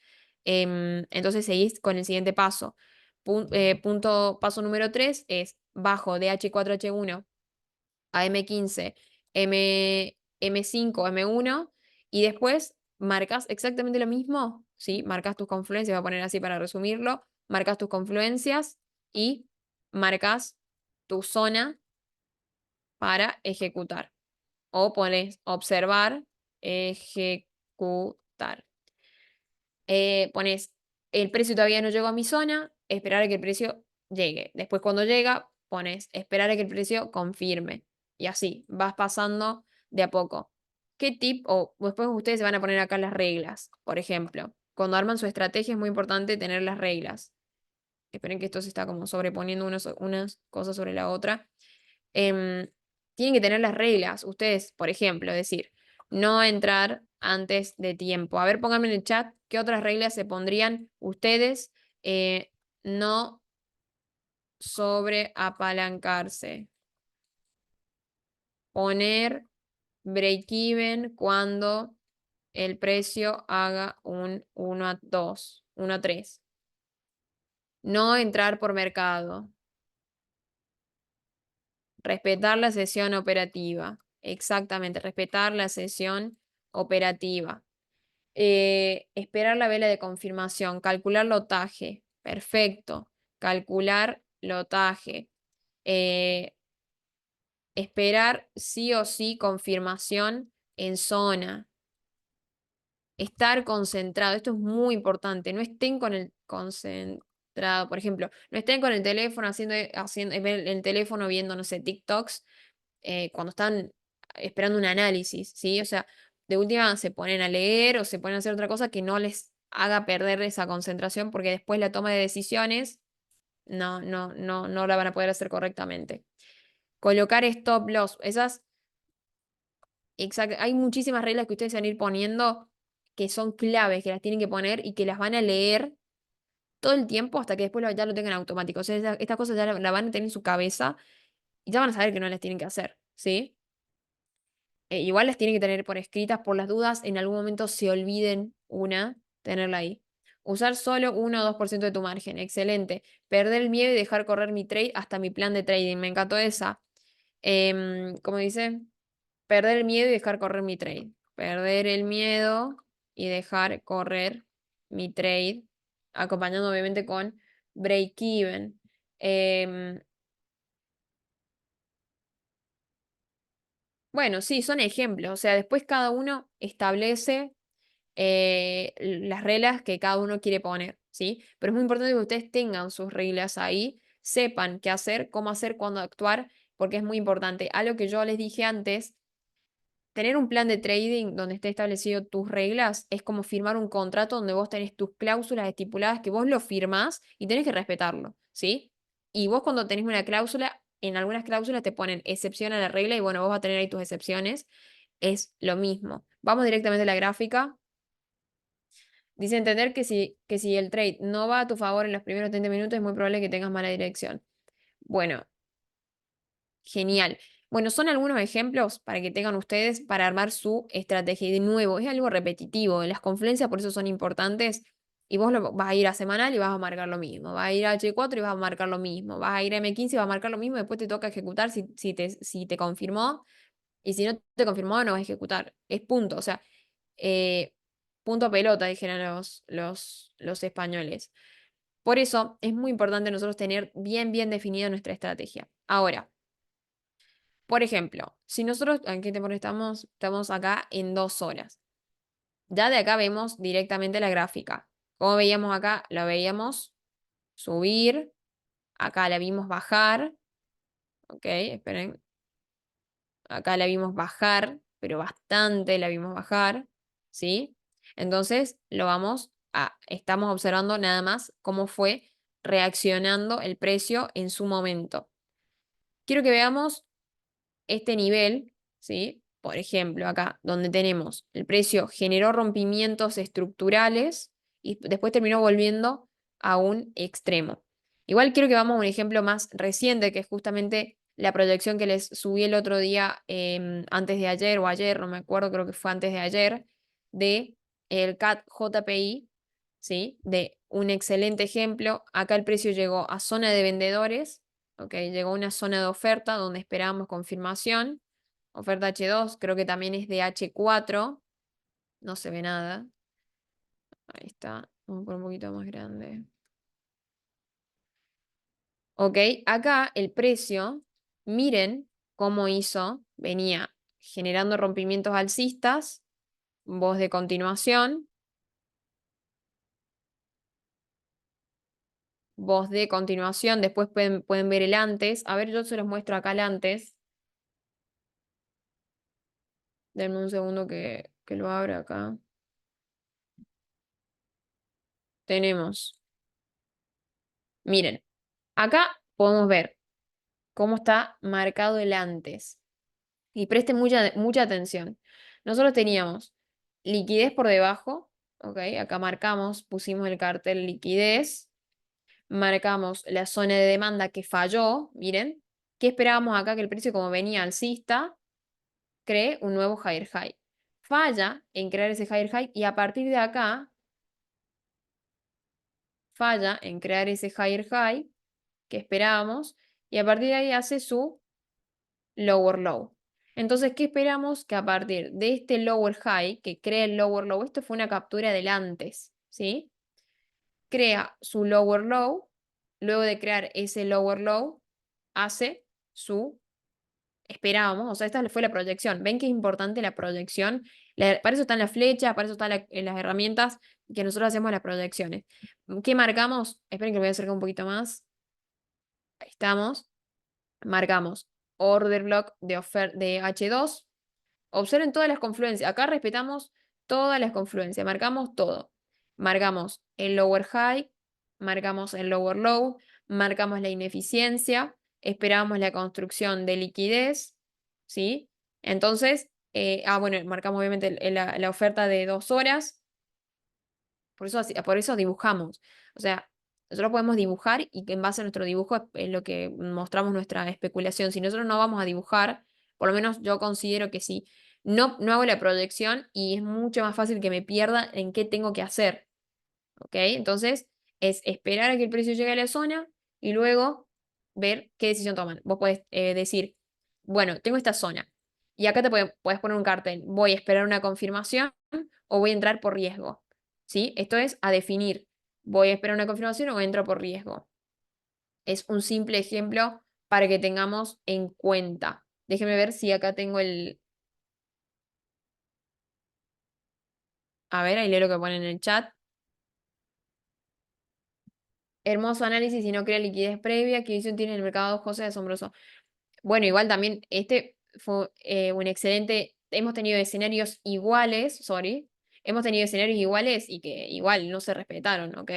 entonces seguís con el siguiente paso. Paso número 3 es bajo de H4H1 a M15, M5, M1 y después marcas exactamente lo mismo, ¿sí? Marcas tus confluencias, voy a poner así para resumirlo, marcas tus confluencias y marcas tu zona para ejecutar. O pones observar, ejecutar. Pones el precio todavía no llegó a mi zona, esperar a que el precio llegue. Después cuando llega, pones esperar a que el precio confirme. Y así, vas pasando de a poco. ¿Qué tip? O después ustedes se van a poner acá las reglas, por ejemplo. Cuando arman su estrategia es muy importante tener las reglas. Esperen que esto se está como sobreponiendo unas cosas sobre la otra. Em, Tienen que tener las reglas. Ustedes, por ejemplo, decir, no entrar antes de tiempo. A ver, pónganme en el chat qué otras reglas se pondrían ustedes. No sobreapalancarse. Poner break-even cuando el precio haga un 1 a 2, 1 a 3. No entrar por mercado. Respetar la sesión operativa. Exactamente, respetar la sesión operativa. Esperar la vela de confirmación. Calcular lotaje. Perfecto. Calcular lotaje. Eh, Esperar sí o sí confirmación en zona. Estar concentrado. Esto es muy importante. No estén con el concentrado. Por ejemplo, no estén con el teléfono haciendo el teléfono viendo, no sé, TikToks cuando están esperando un análisis, ¿sí? O sea, de última se ponen a leer o se ponen a hacer otra cosa que no les haga perder esa concentración porque después la toma de decisiones no la van a poder hacer correctamente. Colocar stop loss, esas, exacto, hay muchísimas reglas que ustedes van a ir poniendo que son claves, que las tienen que poner y que las van a leer todo el tiempo hasta que después ya lo tengan automático. O sea, estas cosas ya la van a tener en su cabeza y ya van a saber que no las tienen que hacer, ¿sí? Igual las tienen que tener por escritas por las dudas, en algún momento se olviden una, tenerla ahí. Usar solo 1 o 2% de tu margen, excelente. Perder el miedo y dejar correr mi trade hasta mi plan de trading, me encantó esa. ¿Cómo dice? Perder el miedo y dejar correr mi trade. Perder el miedo y dejar correr mi trade, acompañando obviamente con break even. Bueno, sí, son ejemplos. O sea, después cada uno establece las reglas que cada uno quiere poner, ¿sí? Pero es muy importante que ustedes tengan sus reglas ahí, sepan qué hacer, cómo hacer, cuándo actuar, porque es muy importante. Algo que yo les dije antes, tener un plan de trading donde esté establecido tus reglas es como firmar un contrato donde vos tenés tus cláusulas estipuladas que vos lo firmás y tenés que respetarlo, ¿sí? Y vos cuando tenés una cláusula, en algunas cláusulas te ponen excepción a la regla y bueno, vos vas a tener ahí tus excepciones. Es lo mismo. Vamos directamente a la gráfica. Dice entender que si el trade no va a tu favor en los primeros 30 minutos, es muy probable que tengas mala dirección. Bueno, genial. Bueno, son algunos ejemplos para que tengan ustedes para armar su estrategia. Y de nuevo, es algo repetitivo. Las confluencias por eso son importantes. Y vos vas a ir a semanal y vas a marcar lo mismo. Vas a ir a H4 y vas a marcar lo mismo. Vas a ir a M15 y vas a marcar lo mismo. Después te toca ejecutar si te confirmó. Y si no te confirmó, no vas a ejecutar. Es punto. O sea, eh, punto pelota, dijeron los españoles. Por eso es muy importante nosotros tener bien definida nuestra estrategia. Ahora, por ejemplo, si nosotros, ¿en qué tiempo estamos? Estamos acá en 2 horas. Ya de acá vemos directamente la gráfica. Como veíamos acá, la veíamos subir. Acá la vimos bajar. Ok, esperen. Acá la vimos bajar, pero bastante la vimos bajar. ¿Sí? Entonces, estamos observando nada más cómo fue reaccionando el precio en su momento. Quiero que veamos este nivel, ¿sí? Por ejemplo, acá, donde tenemos el precio generó rompimientos estructurales y después terminó volviendo a un extremo. Igual quiero que vamos a un ejemplo más reciente, que es justamente la proyección que les subí el otro día, antes de ayer o ayer, no me acuerdo, creo que fue antes de ayer, de el CAT JPI, ¿sí? De un excelente ejemplo. Acá el precio llegó a zona de vendedores. Ok, llegó a una zona de oferta donde esperábamos confirmación. Oferta H2, creo que también es de H4. No se ve nada. Ahí está. Vamos por un poquito más grande. Ok, acá el precio, miren cómo hizo. Venía generando rompimientos alcistas. Voz de continuación. Voz de continuación. Después pueden ver el antes. A ver, yo se los muestro acá el antes. Denme un segundo que lo abra acá. Tenemos. Miren, acá podemos ver cómo está marcado el antes. Y presten mucha atención. Nosotros teníamos liquidez por debajo, ¿ok? Acá marcamos, pusimos el cartel liquidez, marcamos la zona de demanda que falló, miren. ¿Qué esperábamos acá? Que el precio, como venía alcista, cree un nuevo higher high. Falla en crear ese higher high y a partir de acá, falla en crear ese higher high que esperábamos y a partir de ahí hace su lower low. Entonces, ¿qué esperamos? Que a partir de este lower high, que crea el lower low, esto fue una captura del antes, ¿sí? Crea su lower low, luego de crear ese lower low, hace su, esperábamos, o sea, esta fue la proyección. ¿Ven que es importante la proyección? Para eso están las flechas, para eso están en las herramientas que nosotros hacemos las proyecciones. ¿Qué marcamos? Esperen que lo voy a acercar un poquito más. Ahí estamos. Marcamos order block de H2. Observen todas las confluencias. Acá respetamos todas las confluencias. Marcamos todo. Marcamos el lower high, marcamos el lower low, marcamos la ineficiencia, esperamos la construcción de liquidez, ¿sí? Entonces, bueno, marcamos obviamente la oferta de 2 horas. Por eso dibujamos. O sea, nosotros podemos dibujar y que en base a nuestro dibujo es lo que mostramos nuestra especulación. Si nosotros no vamos a dibujar, por lo menos yo considero que sí. No hago la proyección y es mucho más fácil que me pierda en qué tengo que hacer. ¿Ok? Entonces, es esperar a que el precio llegue a la zona y luego ver qué decisión toman. Vos podés decir, bueno, tengo esta zona y acá podés poner un cartel. Voy a esperar una confirmación o voy a entrar por riesgo. ¿Sí? Esto es a definir. ¿Voy a esperar una confirmación o entro por riesgo? Es un simple ejemplo para que tengamos en cuenta. Déjenme ver si acá tengo A ver, ahí leo lo que ponen en el chat. Hermoso análisis y no crea liquidez previa. ¿Qué visión tiene el mercado, José? Asombroso. Bueno, igual también este fue un excelente. Hemos tenido escenarios iguales, sorry. Hemos tenido escenarios iguales y que igual no se respetaron, ¿ok?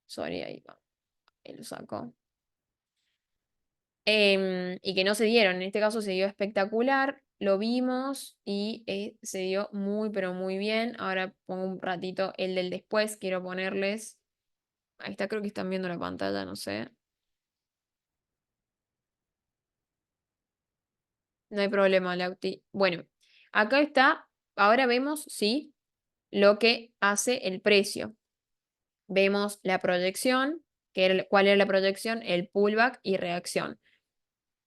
Sorry, ahí va. Ahí lo saco. Y que no se dieron. En este caso se dio espectacular. Lo vimos y se dio muy, pero muy bien. Ahora pongo un ratito el del después. Quiero ponerles. Ahí está, creo que están viendo la pantalla, no sé. No hay problema, Lauti. Bueno, acá está. Ahora vemos, sí, lo que hace el precio. Vemos la proyección, ¿cuál era la proyección? El pullback y reacción.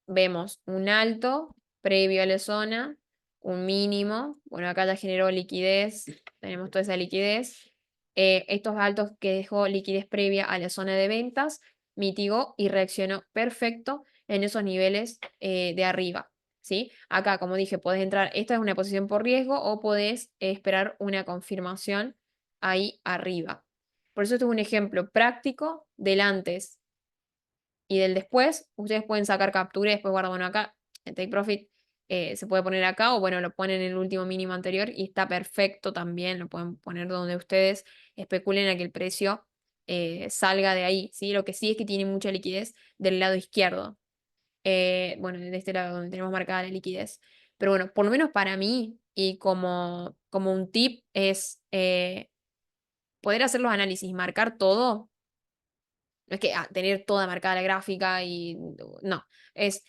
Vemos un alto previo a la zona, un mínimo. Bueno, acá ya generó liquidez, tenemos toda esa liquidez. Estos altos que dejó liquidez previa a la zona de ventas, mitigó y reaccionó perfecto en esos niveles de arriba. ¿Sí? Acá, como dije, podés entrar, esta es una posición por riesgo o podés esperar una confirmación ahí arriba. Por eso esto es un ejemplo práctico del antes y del después. Ustedes pueden sacar captura y después guardar, bueno, acá en Take Profit se puede poner acá o bueno, lo ponen en el último mínimo anterior y está perfecto también, lo pueden poner donde ustedes especulen a que el precio salga de ahí, ¿sí? Lo que sí es que tiene mucha liquidez del lado izquierdo, bueno, de este lado donde tenemos marcada la liquidez. Pero bueno, por lo menos para mí y como un tip es poder hacer los análisis, marcar todo. No es que tener toda marcada la gráfica y no, es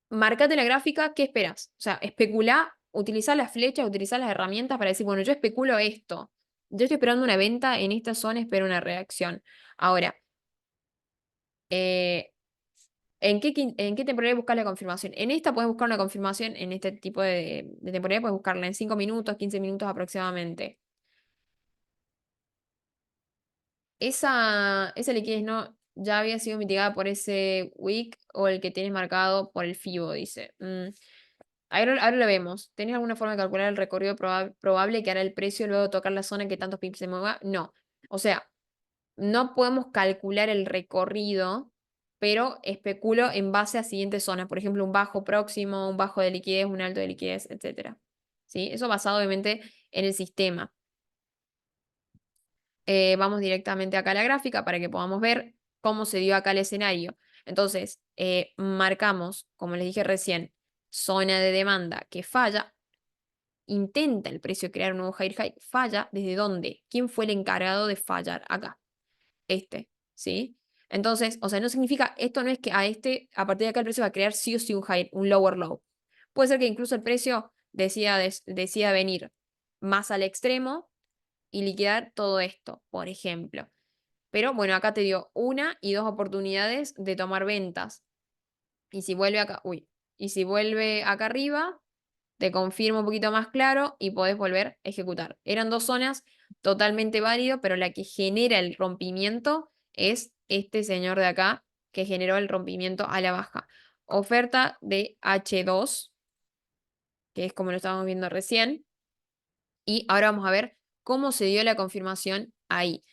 marcate la gráfica, ¿qué esperas? O sea, especular, utilizar las flechas, utilizar las herramientas para decir, bueno, yo especulo esto. Yo estoy esperando una venta en esta zona, espero una reacción. Ahora, eh, ¿en qué temporada buscas la confirmación? En esta puedes buscar una confirmación, en este tipo de temporada puedes buscarla en 5 minutos, 15 minutos aproximadamente. Esa liquidez no ya había sido mitigada por ese wick o el que tienes marcado por el FIBO, dice. Ahora lo vemos. ¿Tenés alguna forma de calcular el recorrido probable que hará el precio luego de tocar la zona en que tantos pips se mueva? No. O sea, no podemos calcular el recorrido, pero especulo en base a siguientes zonas. Por ejemplo, un bajo próximo, un bajo de liquidez, un alto de liquidez, etcétera. ¿Sí? Eso basado obviamente en el sistema. Vamos directamente acá a la gráfica para que podamos ver cómo se dio acá el escenario. Entonces, marcamos, como les dije recién, zona de demanda que falla, intenta el precio crear un nuevo higher high, falla, ¿desde dónde? ¿Quién fue el encargado de fallar? Acá, ¿sí? Entonces, o sea, no significa, esto no es que a partir de acá el precio va a crear sí o sí un high, un lower low. Puede ser que incluso el precio decida venir más al extremo y liquidar todo esto, por ejemplo. Pero bueno, acá te dio una y dos oportunidades de tomar ventas. Y si vuelve acá, y si vuelve acá arriba, te confirmo un poquito más claro y podés volver a ejecutar. Eran dos zonas totalmente válido, pero la que genera el rompimiento es este señor de acá, que generó el rompimiento a la baja. Oferta de H2, que es como lo estábamos viendo recién. Y ahora vamos a ver cómo se dio la confirmación ahí.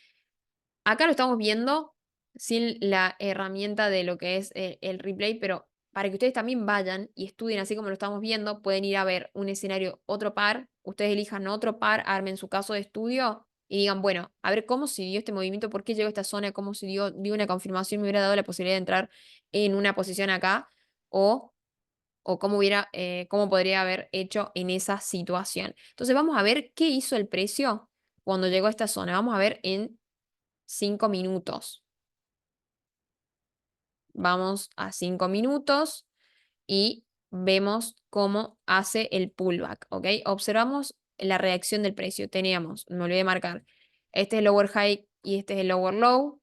Acá lo estamos viendo sin la herramienta de lo que es el replay, pero para que ustedes también vayan y estudien así como lo estamos viendo, pueden ir a ver un escenario, otro par, ustedes elijan otro par, armen su caso de estudio y digan, bueno, a ver cómo se dio este movimiento, por qué llegó a esta zona, cómo se dio una confirmación, me hubiera dado la posibilidad de entrar en una posición acá, o, o cómo podría haber hecho en esa situación. Entonces vamos a ver qué hizo el precio cuando llegó a esta zona. Vamos a ver en 5 minutos. Vamos a 5 minutos y vemos cómo hace el pullback, ¿ok? Observamos la reacción del precio. Teníamos, me olvidé de marcar, este es el lower high y este es el lower low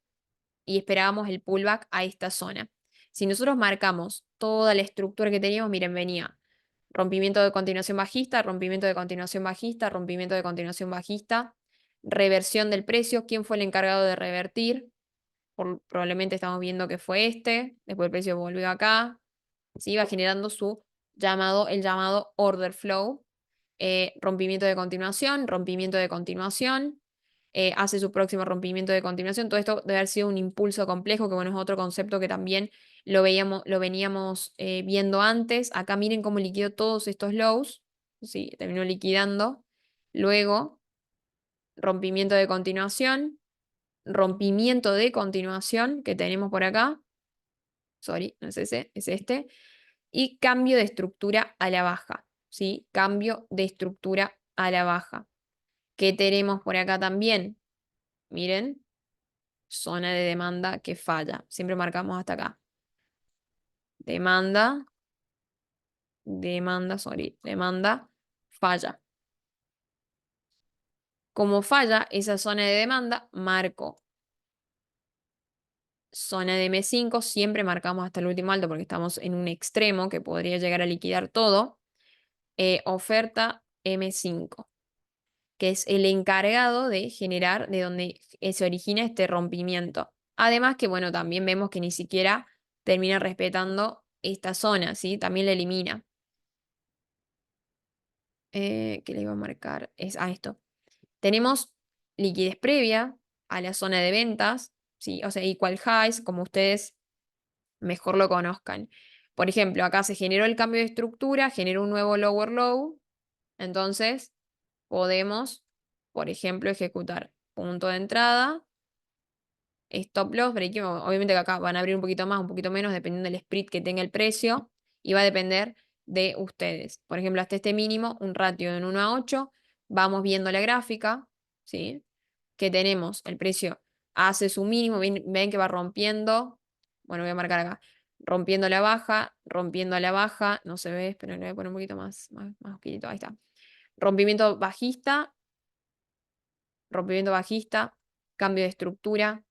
y esperábamos el pullback a esta zona. Si nosotros marcamos toda la estructura que teníamos, miren, venía rompimiento de continuación bajista, rompimiento de continuación bajista, rompimiento de continuación bajista, reversión del precio, ¿quién fue el encargado de revertir? Probablemente estamos viendo que fue este, después el precio volvió acá, ¿sí? Va generando el llamado order flow. rompimiento de continuación, hace su próximo rompimiento de continuación. Todo esto debe haber sido un impulso complejo, que bueno, es otro concepto que también lo veníamos viendo antes. Acá miren cómo liquidó todos estos lows, sí, terminó liquidando. Luego, rompimiento de continuación que tenemos por acá. Sorry, no es ese, es este. Y cambio de estructura a la baja, ¿sí? Cambio de estructura a la baja. ¿Qué tenemos por acá también? Miren, zona de demanda que falla. Siempre marcamos hasta acá. Demanda, demanda, falla. Como falla esa zona de demanda, marco zona de M5, siempre marcamos hasta el último alto porque estamos en un extremo que podría llegar a liquidar todo. Oferta M5, que es el encargado de generar, de donde se origina este rompimiento. Además que, bueno, también vemos que ni siquiera termina respetando esta zona, ¿sí? También la elimina. ¿Qué le iba a marcar? Es a esto. Tenemos liquidez previa a la zona de ventas, ¿sí? O sea, equal highs, como ustedes mejor lo conozcan. Por ejemplo, acá se generó el cambio de estructura, generó un nuevo lower low, entonces podemos, por ejemplo, ejecutar punto de entrada, stop loss, break even. Obviamente que acá van a abrir un poquito más, un poquito menos, dependiendo del split que tenga el precio, y va a depender de ustedes. Por ejemplo, hasta este mínimo, un ratio en 1 a 8, vamos viendo la gráfica, ¿sí? Que tenemos el precio hace su mínimo, ven que va rompiendo, bueno, voy a marcar acá, rompiendo la baja, no se ve, pero le voy a poner un poquito más oscurito, ahí está. Rompimiento bajista, cambio de estructura,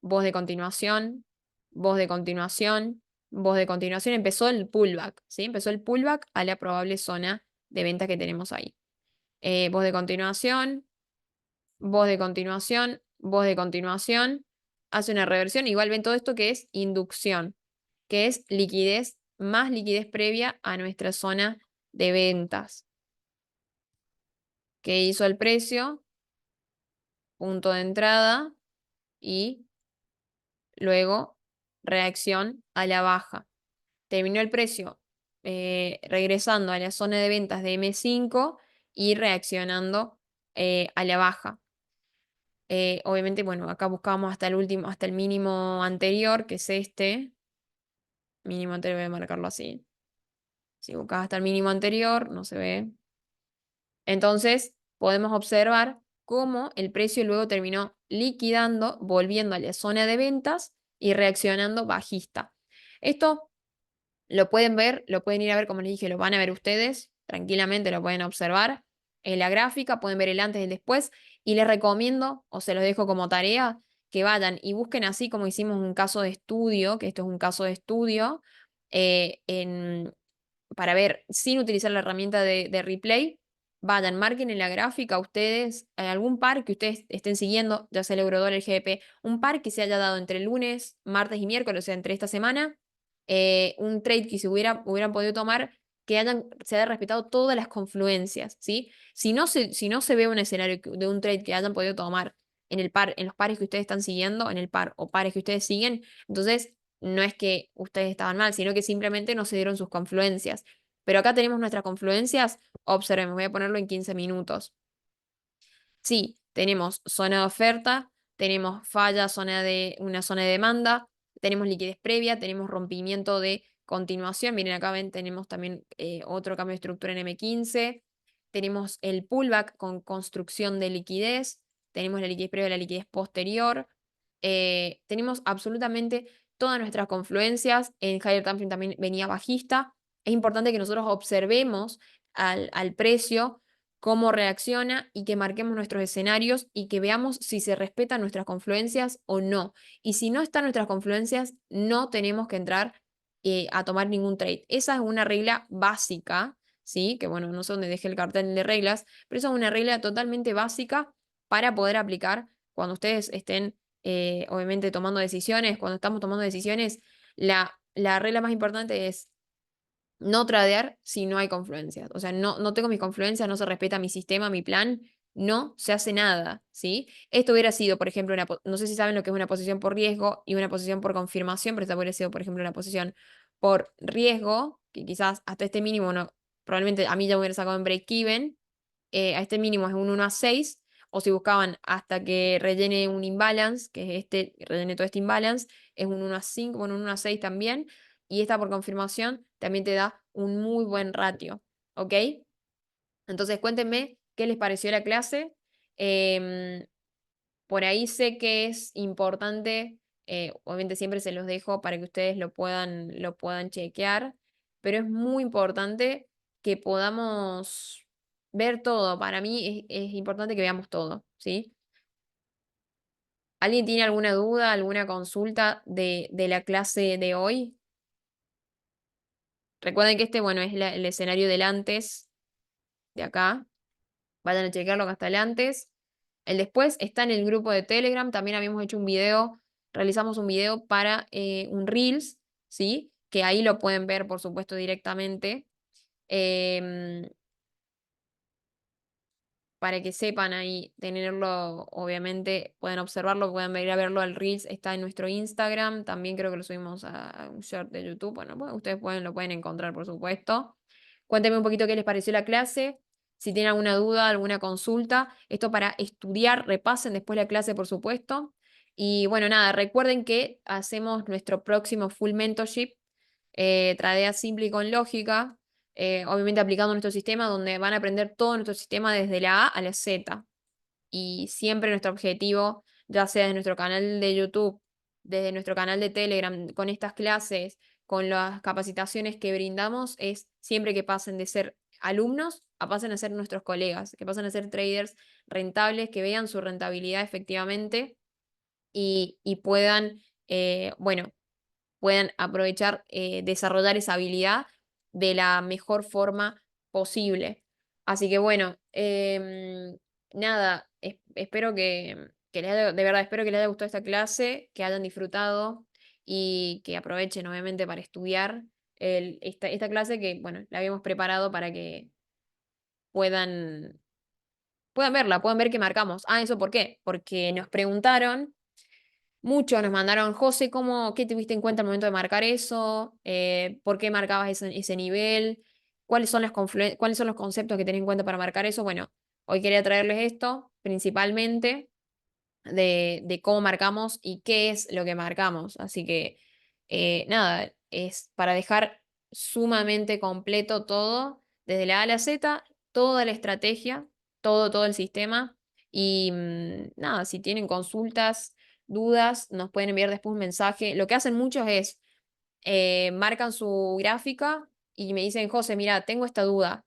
voz de continuación, voz de continuación, voz de continuación, empezó el pullback, ¿sí? Empezó el pullback a la probable zona de venta que tenemos ahí. Voz de continuación, voz de continuación, voz de continuación, hace una reversión. Igual ven todo esto que es inducción, que es liquidez, más liquidez previa a nuestra zona de ventas. ¿Qué hizo el precio? Punto de entrada y luego reacción a la baja. Terminó el precio regresando a la zona de ventas de M5 y reaccionando a la baja. Obviamente, bueno, acá buscamos hasta el último, hasta el mínimo anterior, que es este. Mínimo anterior, voy a marcarlo así. Si buscas hasta el mínimo anterior, no se ve. Entonces, podemos observar cómo el precio luego terminó liquidando, volviendo a la zona de ventas y reaccionando bajista. Esto lo pueden ver, lo pueden ir a ver, como les dije, lo van a ver ustedes, tranquilamente lo pueden observar en la gráfica, pueden ver el antes y el después, y les recomiendo, o se los dejo como tarea, que vayan y busquen así como hicimos un caso de estudio, que esto es un caso de estudio, para ver sin utilizar la herramienta de replay, vayan, marquen en la gráfica ustedes algún par que ustedes estén siguiendo, ya sea el Eurodólar, el GBP, un par que se haya dado entre lunes, martes y miércoles, o sea, entre esta semana, un trade que hubieran podido tomar que se haya respetado todas las confluencias, ¿sí? Si no se ve un escenario de un trade que hayan podido tomar en el par, en los pares que ustedes están siguiendo, en el par o pares que ustedes siguen, entonces no es que ustedes estaban mal, sino que simplemente no se dieron sus confluencias. Pero acá tenemos nuestras confluencias, observemos, voy a ponerlo en 15 minutos. Sí, tenemos zona de oferta, tenemos falla, una zona de demanda, tenemos liquidez previa, tenemos rompimiento de continuación. Miren, acá ven, tenemos también otro cambio de estructura en M15. Tenemos el pullback con construcción de liquidez. Tenemos la liquidez previa y la liquidez posterior. Tenemos absolutamente todas nuestras confluencias. En Higher Time Frame también venía bajista. Es importante que nosotros observemos al precio cómo reacciona y que marquemos nuestros escenarios y que veamos si se respetan nuestras confluencias o no. Y si no están nuestras confluencias, no tenemos que entrar a tomar ningún trade. Esa es una regla básica, ¿sí? Que bueno, no sé dónde dejé el cartel de reglas, pero esa es una regla totalmente básica para poder aplicar cuando ustedes estén, obviamente, tomando decisiones. Cuando estamos tomando decisiones, la regla más importante es no tradear si no hay confluencias. O sea, no tengo mis confluencias, no se respeta mi sistema, mi plan, no se hace nada, ¿sí? Esto hubiera sido, por ejemplo, no sé si saben lo que es una posición por riesgo y una posición por confirmación, pero esta hubiera sido, por ejemplo, una posición por riesgo, que quizás hasta este mínimo no, probablemente a mí ya me hubiera sacado en break-even, a este mínimo es un 1 a 6, o si buscaban hasta que rellene un imbalance, que es este, rellene todo este imbalance, es un 1 a 5, bueno, un 1 a 6 también, y esta por confirmación también te da un muy buen ratio, ¿ok? Entonces cuéntenme qué les pareció la clase. Em, por ahí sé que es importante, obviamente siempre se los dejo para que ustedes lo puedan chequear, pero es muy importante que podamos ver todo. Para mí es importante que veamos todo, ¿sí? ¿Alguien tiene alguna duda, alguna consulta de la clase de hoy? Recuerden que este, bueno, es el escenario del antes de acá. Vayan a chequearlo que hasta el antes. El después está en el grupo de Telegram. También habíamos hecho un video, realizamos un video para un Reels, ¿sí? Que ahí lo pueden ver, por supuesto, directamente. Em, para que sepan ahí, tenerlo, obviamente, pueden observarlo, pueden venir a verlo al Reels, está en nuestro Instagram, también creo que lo subimos a un short de YouTube, bueno, ustedes lo pueden encontrar, por supuesto. Cuéntenme un poquito qué les pareció la clase, si tienen alguna duda, alguna consulta, esto para estudiar, repasen después la clase, por supuesto. Y bueno, nada, recuerden que hacemos nuestro próximo Full Mentorship, Tradea Simple y con Lógica, obviamente aplicando nuestro sistema, donde van a aprender todo nuestro sistema desde la A a la Z. Y siempre nuestro objetivo, ya sea desde nuestro canal de YouTube, desde nuestro canal de Telegram, con estas clases, con las capacitaciones que brindamos, es siempre que pasen de ser alumnos a pasen a ser nuestros colegas, que pasen a ser traders rentables, que vean su rentabilidad efectivamente y puedan, bueno, puedan aprovechar, desarrollar esa habilidad de la mejor forma posible. Así que bueno, nada, espero que les haya, de verdad, espero que les haya gustado esta clase, que hayan disfrutado y que aprovechen obviamente para estudiar esta clase que, bueno, la habíamos preparado para que puedan, puedan verla, puedan ver qué marcamos. Ah, ¿eso por qué? Porque nos preguntaron. Muchos nos mandaron, José, qué tuviste en cuenta al momento de marcar eso? ¿Por qué marcabas ese nivel? ¿Cuáles son los conceptos que tenés en cuenta para marcar eso? Bueno, hoy quería traerles esto, principalmente, de cómo marcamos y qué es lo que marcamos. Así que, nada, es para dejar sumamente completo todo, desde la A a la Z, toda la estrategia, todo el sistema. Y nada, si tienen consultas, dudas, nos pueden enviar después un mensaje. Lo que hacen muchos es, marcan su gráfica y me dicen, José, mira, tengo esta duda.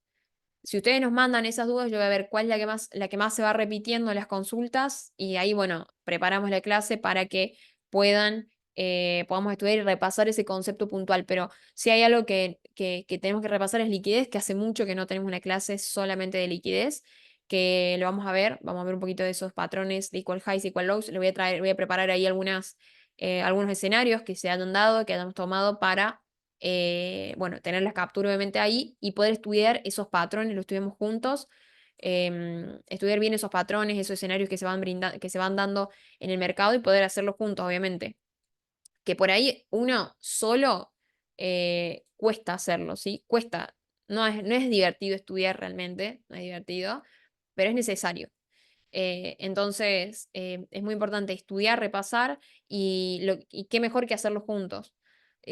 Si ustedes nos mandan esas dudas, yo voy a ver cuál es la que más se va repitiendo en las consultas y ahí, bueno, preparamos la clase para que podamos estudiar y repasar ese concepto puntual. Pero si hay algo que tenemos que repasar es liquidez, que hace mucho que no tenemos una clase solamente de liquidez, que lo vamos a ver un poquito de esos patrones de equal highs, equal lows. Le voy a preparar ahí algunos escenarios que se hayan dado, que hayamos tomado para bueno, tener las capturas obviamente ahí y poder estudiar esos patrones, lo estudiamos juntos, estudiar bien esos patrones, esos escenarios que se van dando en el mercado y poder hacerlo juntos, obviamente. Que por ahí uno solo cuesta hacerlo, ¿sí? Cuesta. No es divertido estudiar realmente, no es divertido, pero es necesario. Entonces, es muy importante estudiar, repasar y qué mejor que hacerlo juntos.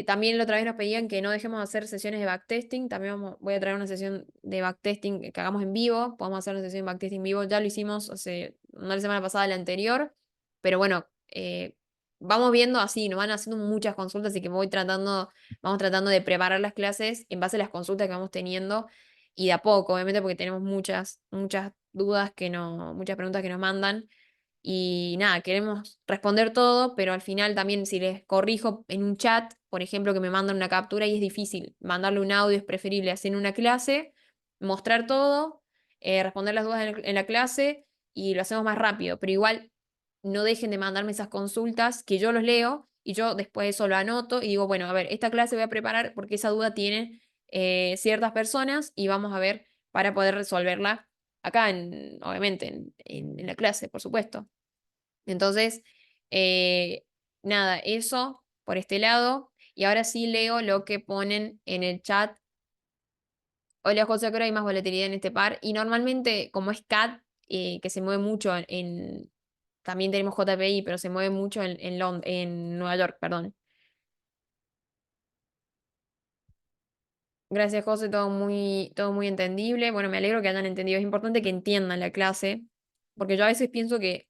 También la otra vez nos pedían que no dejemos de hacer sesiones de backtesting. También voy a traer una sesión de backtesting que hagamos en vivo. Podemos hacer una sesión de backtesting en vivo. Ya lo hicimos no la semana pasada, la anterior. Pero bueno, vamos viendo así, nos van haciendo muchas consultas, así que vamos tratando de preparar las clases en base a las consultas que vamos teniendo y de a poco, obviamente, porque tenemos muchas dudas muchas preguntas que nos mandan. Y nada, queremos responder todo, pero al final también si les corrijo en un chat, por ejemplo, que me mandan una captura y es difícil, mandarle un audio es preferible hacer una clase, mostrar todo, responder las dudas en la clase y lo hacemos más rápido, pero igual no dejen de mandarme esas consultas que yo los leo y yo después eso lo anoto y digo, bueno, a ver, esta clase voy a preparar porque esa duda tiene ciertas personas y vamos a ver para poder resolverla acá, obviamente, en la clase, por supuesto. Entonces, eh, nada, eso por este lado. Y ahora sí leo lo que ponen en el chat. Hola José, creo que hay más volatilidad en este par. Y normalmente, como es CAT, que se mueve mucho también tenemos JPI, pero se mueve mucho en Nueva York, perdón. Gracias, José, todo muy entendible. Bueno, me alegro que hayan entendido. Es importante que entiendan la clase, porque yo a veces pienso que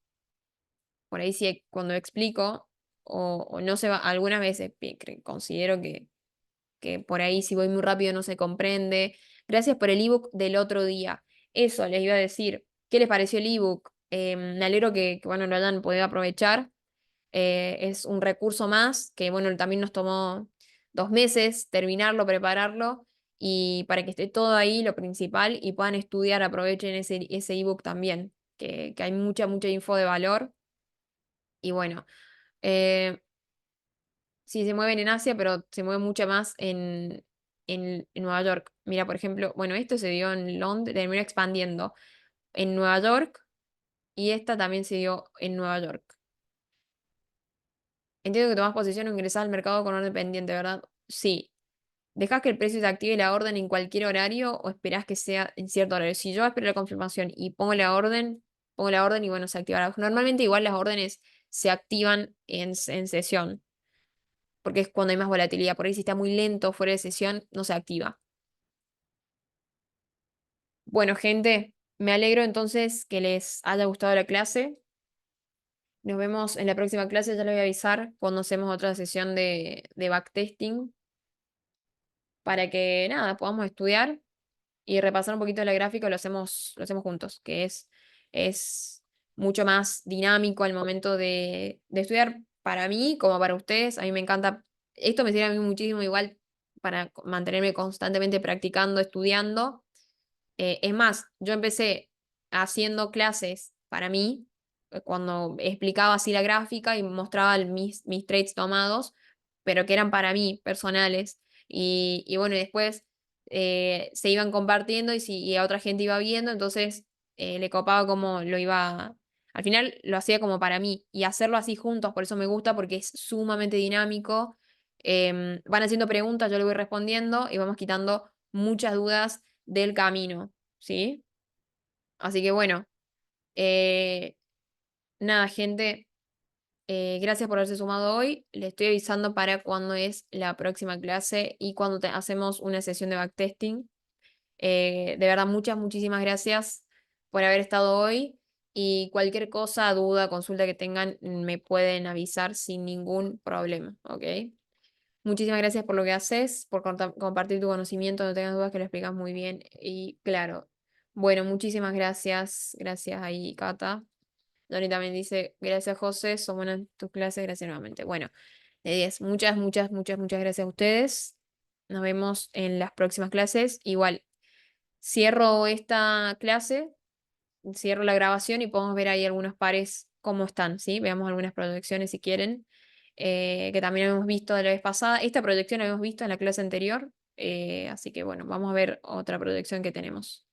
por ahí sí, cuando explico, o no se va, algunas veces considero que por ahí si voy muy rápido no se comprende. Gracias por el ebook del otro día. Eso les iba a decir. ¿Qué les pareció el ebook? Me alegro bueno, lo hayan podido aprovechar. Es un recurso más que, bueno, también nos tomó 2 meses terminarlo, prepararlo, y para que esté todo ahí, lo principal, y puedan estudiar, aprovechen ese ebook también, que hay mucha info de valor. Y bueno, eh, sí se mueven en Asia, pero se mueve mucho más en Nueva York. Mira, por ejemplo, bueno, esto se dio en Londres, terminó expandiendo en Nueva York, y esta también se dio en Nueva York. Entiendo que tomás posición o ingresás al mercado con orden pendiente, ¿verdad? Sí. ¿Dejás que el precio se active la orden en cualquier horario o esperás que sea en cierto horario? Si yo espero la confirmación y pongo la orden y bueno, se activará. Normalmente igual las órdenes se activan en sesión, porque es cuando hay más volatilidad. Por ahí si está muy lento fuera de sesión, no se activa. Bueno, gente, me alegro entonces que les haya gustado la clase. Nos vemos en la próxima clase, ya les voy a avisar cuando hacemos otra sesión de backtesting para que nada, podamos estudiar y repasar un poquito la gráfica. Lo hacemos juntos, que es mucho más dinámico al momento de estudiar para mí como para ustedes. A mí me encanta, esto me sirve a mí muchísimo igual para mantenerme constantemente practicando, estudiando. Es más, yo empecé haciendo clases para mí, cuando explicaba así la gráfica y mostraba mis trades tomados, pero que eran para mí, personales. Y bueno, y después se iban compartiendo y a otra gente iba viendo, entonces le copaba como lo iba. Al final lo hacía como para mí y hacerlo así juntos, por eso me gusta, porque es sumamente dinámico. Van haciendo preguntas, yo le voy respondiendo y vamos quitando muchas dudas del camino, ¿sí? Así que bueno, eh, nada, gente, gracias por haberse sumado hoy. Le estoy avisando para cuándo es la próxima clase y cuando hacemos una sesión de backtesting. De verdad, muchísimas gracias por haber estado hoy, y cualquier cosa, duda, consulta que tengan, me pueden avisar sin ningún problema, ¿ok? Muchísimas gracias por lo que haces, por compartir tu conocimiento, no tengas dudas que lo explicas muy bien y claro. Bueno, muchísimas gracias. Gracias ahí, Cata. Dani también dice, gracias José, son buenas tus clases, gracias nuevamente. Bueno, de 10, muchas gracias a ustedes. Nos vemos en las próximas clases. Igual, cierro esta clase, cierro la grabación y podemos ver ahí algunos pares cómo están, ¿sí? Veamos algunas proyecciones si quieren, que también hemos visto de la vez pasada. Esta proyección la hemos visto en la clase anterior, así que bueno, vamos a ver otra proyección que tenemos.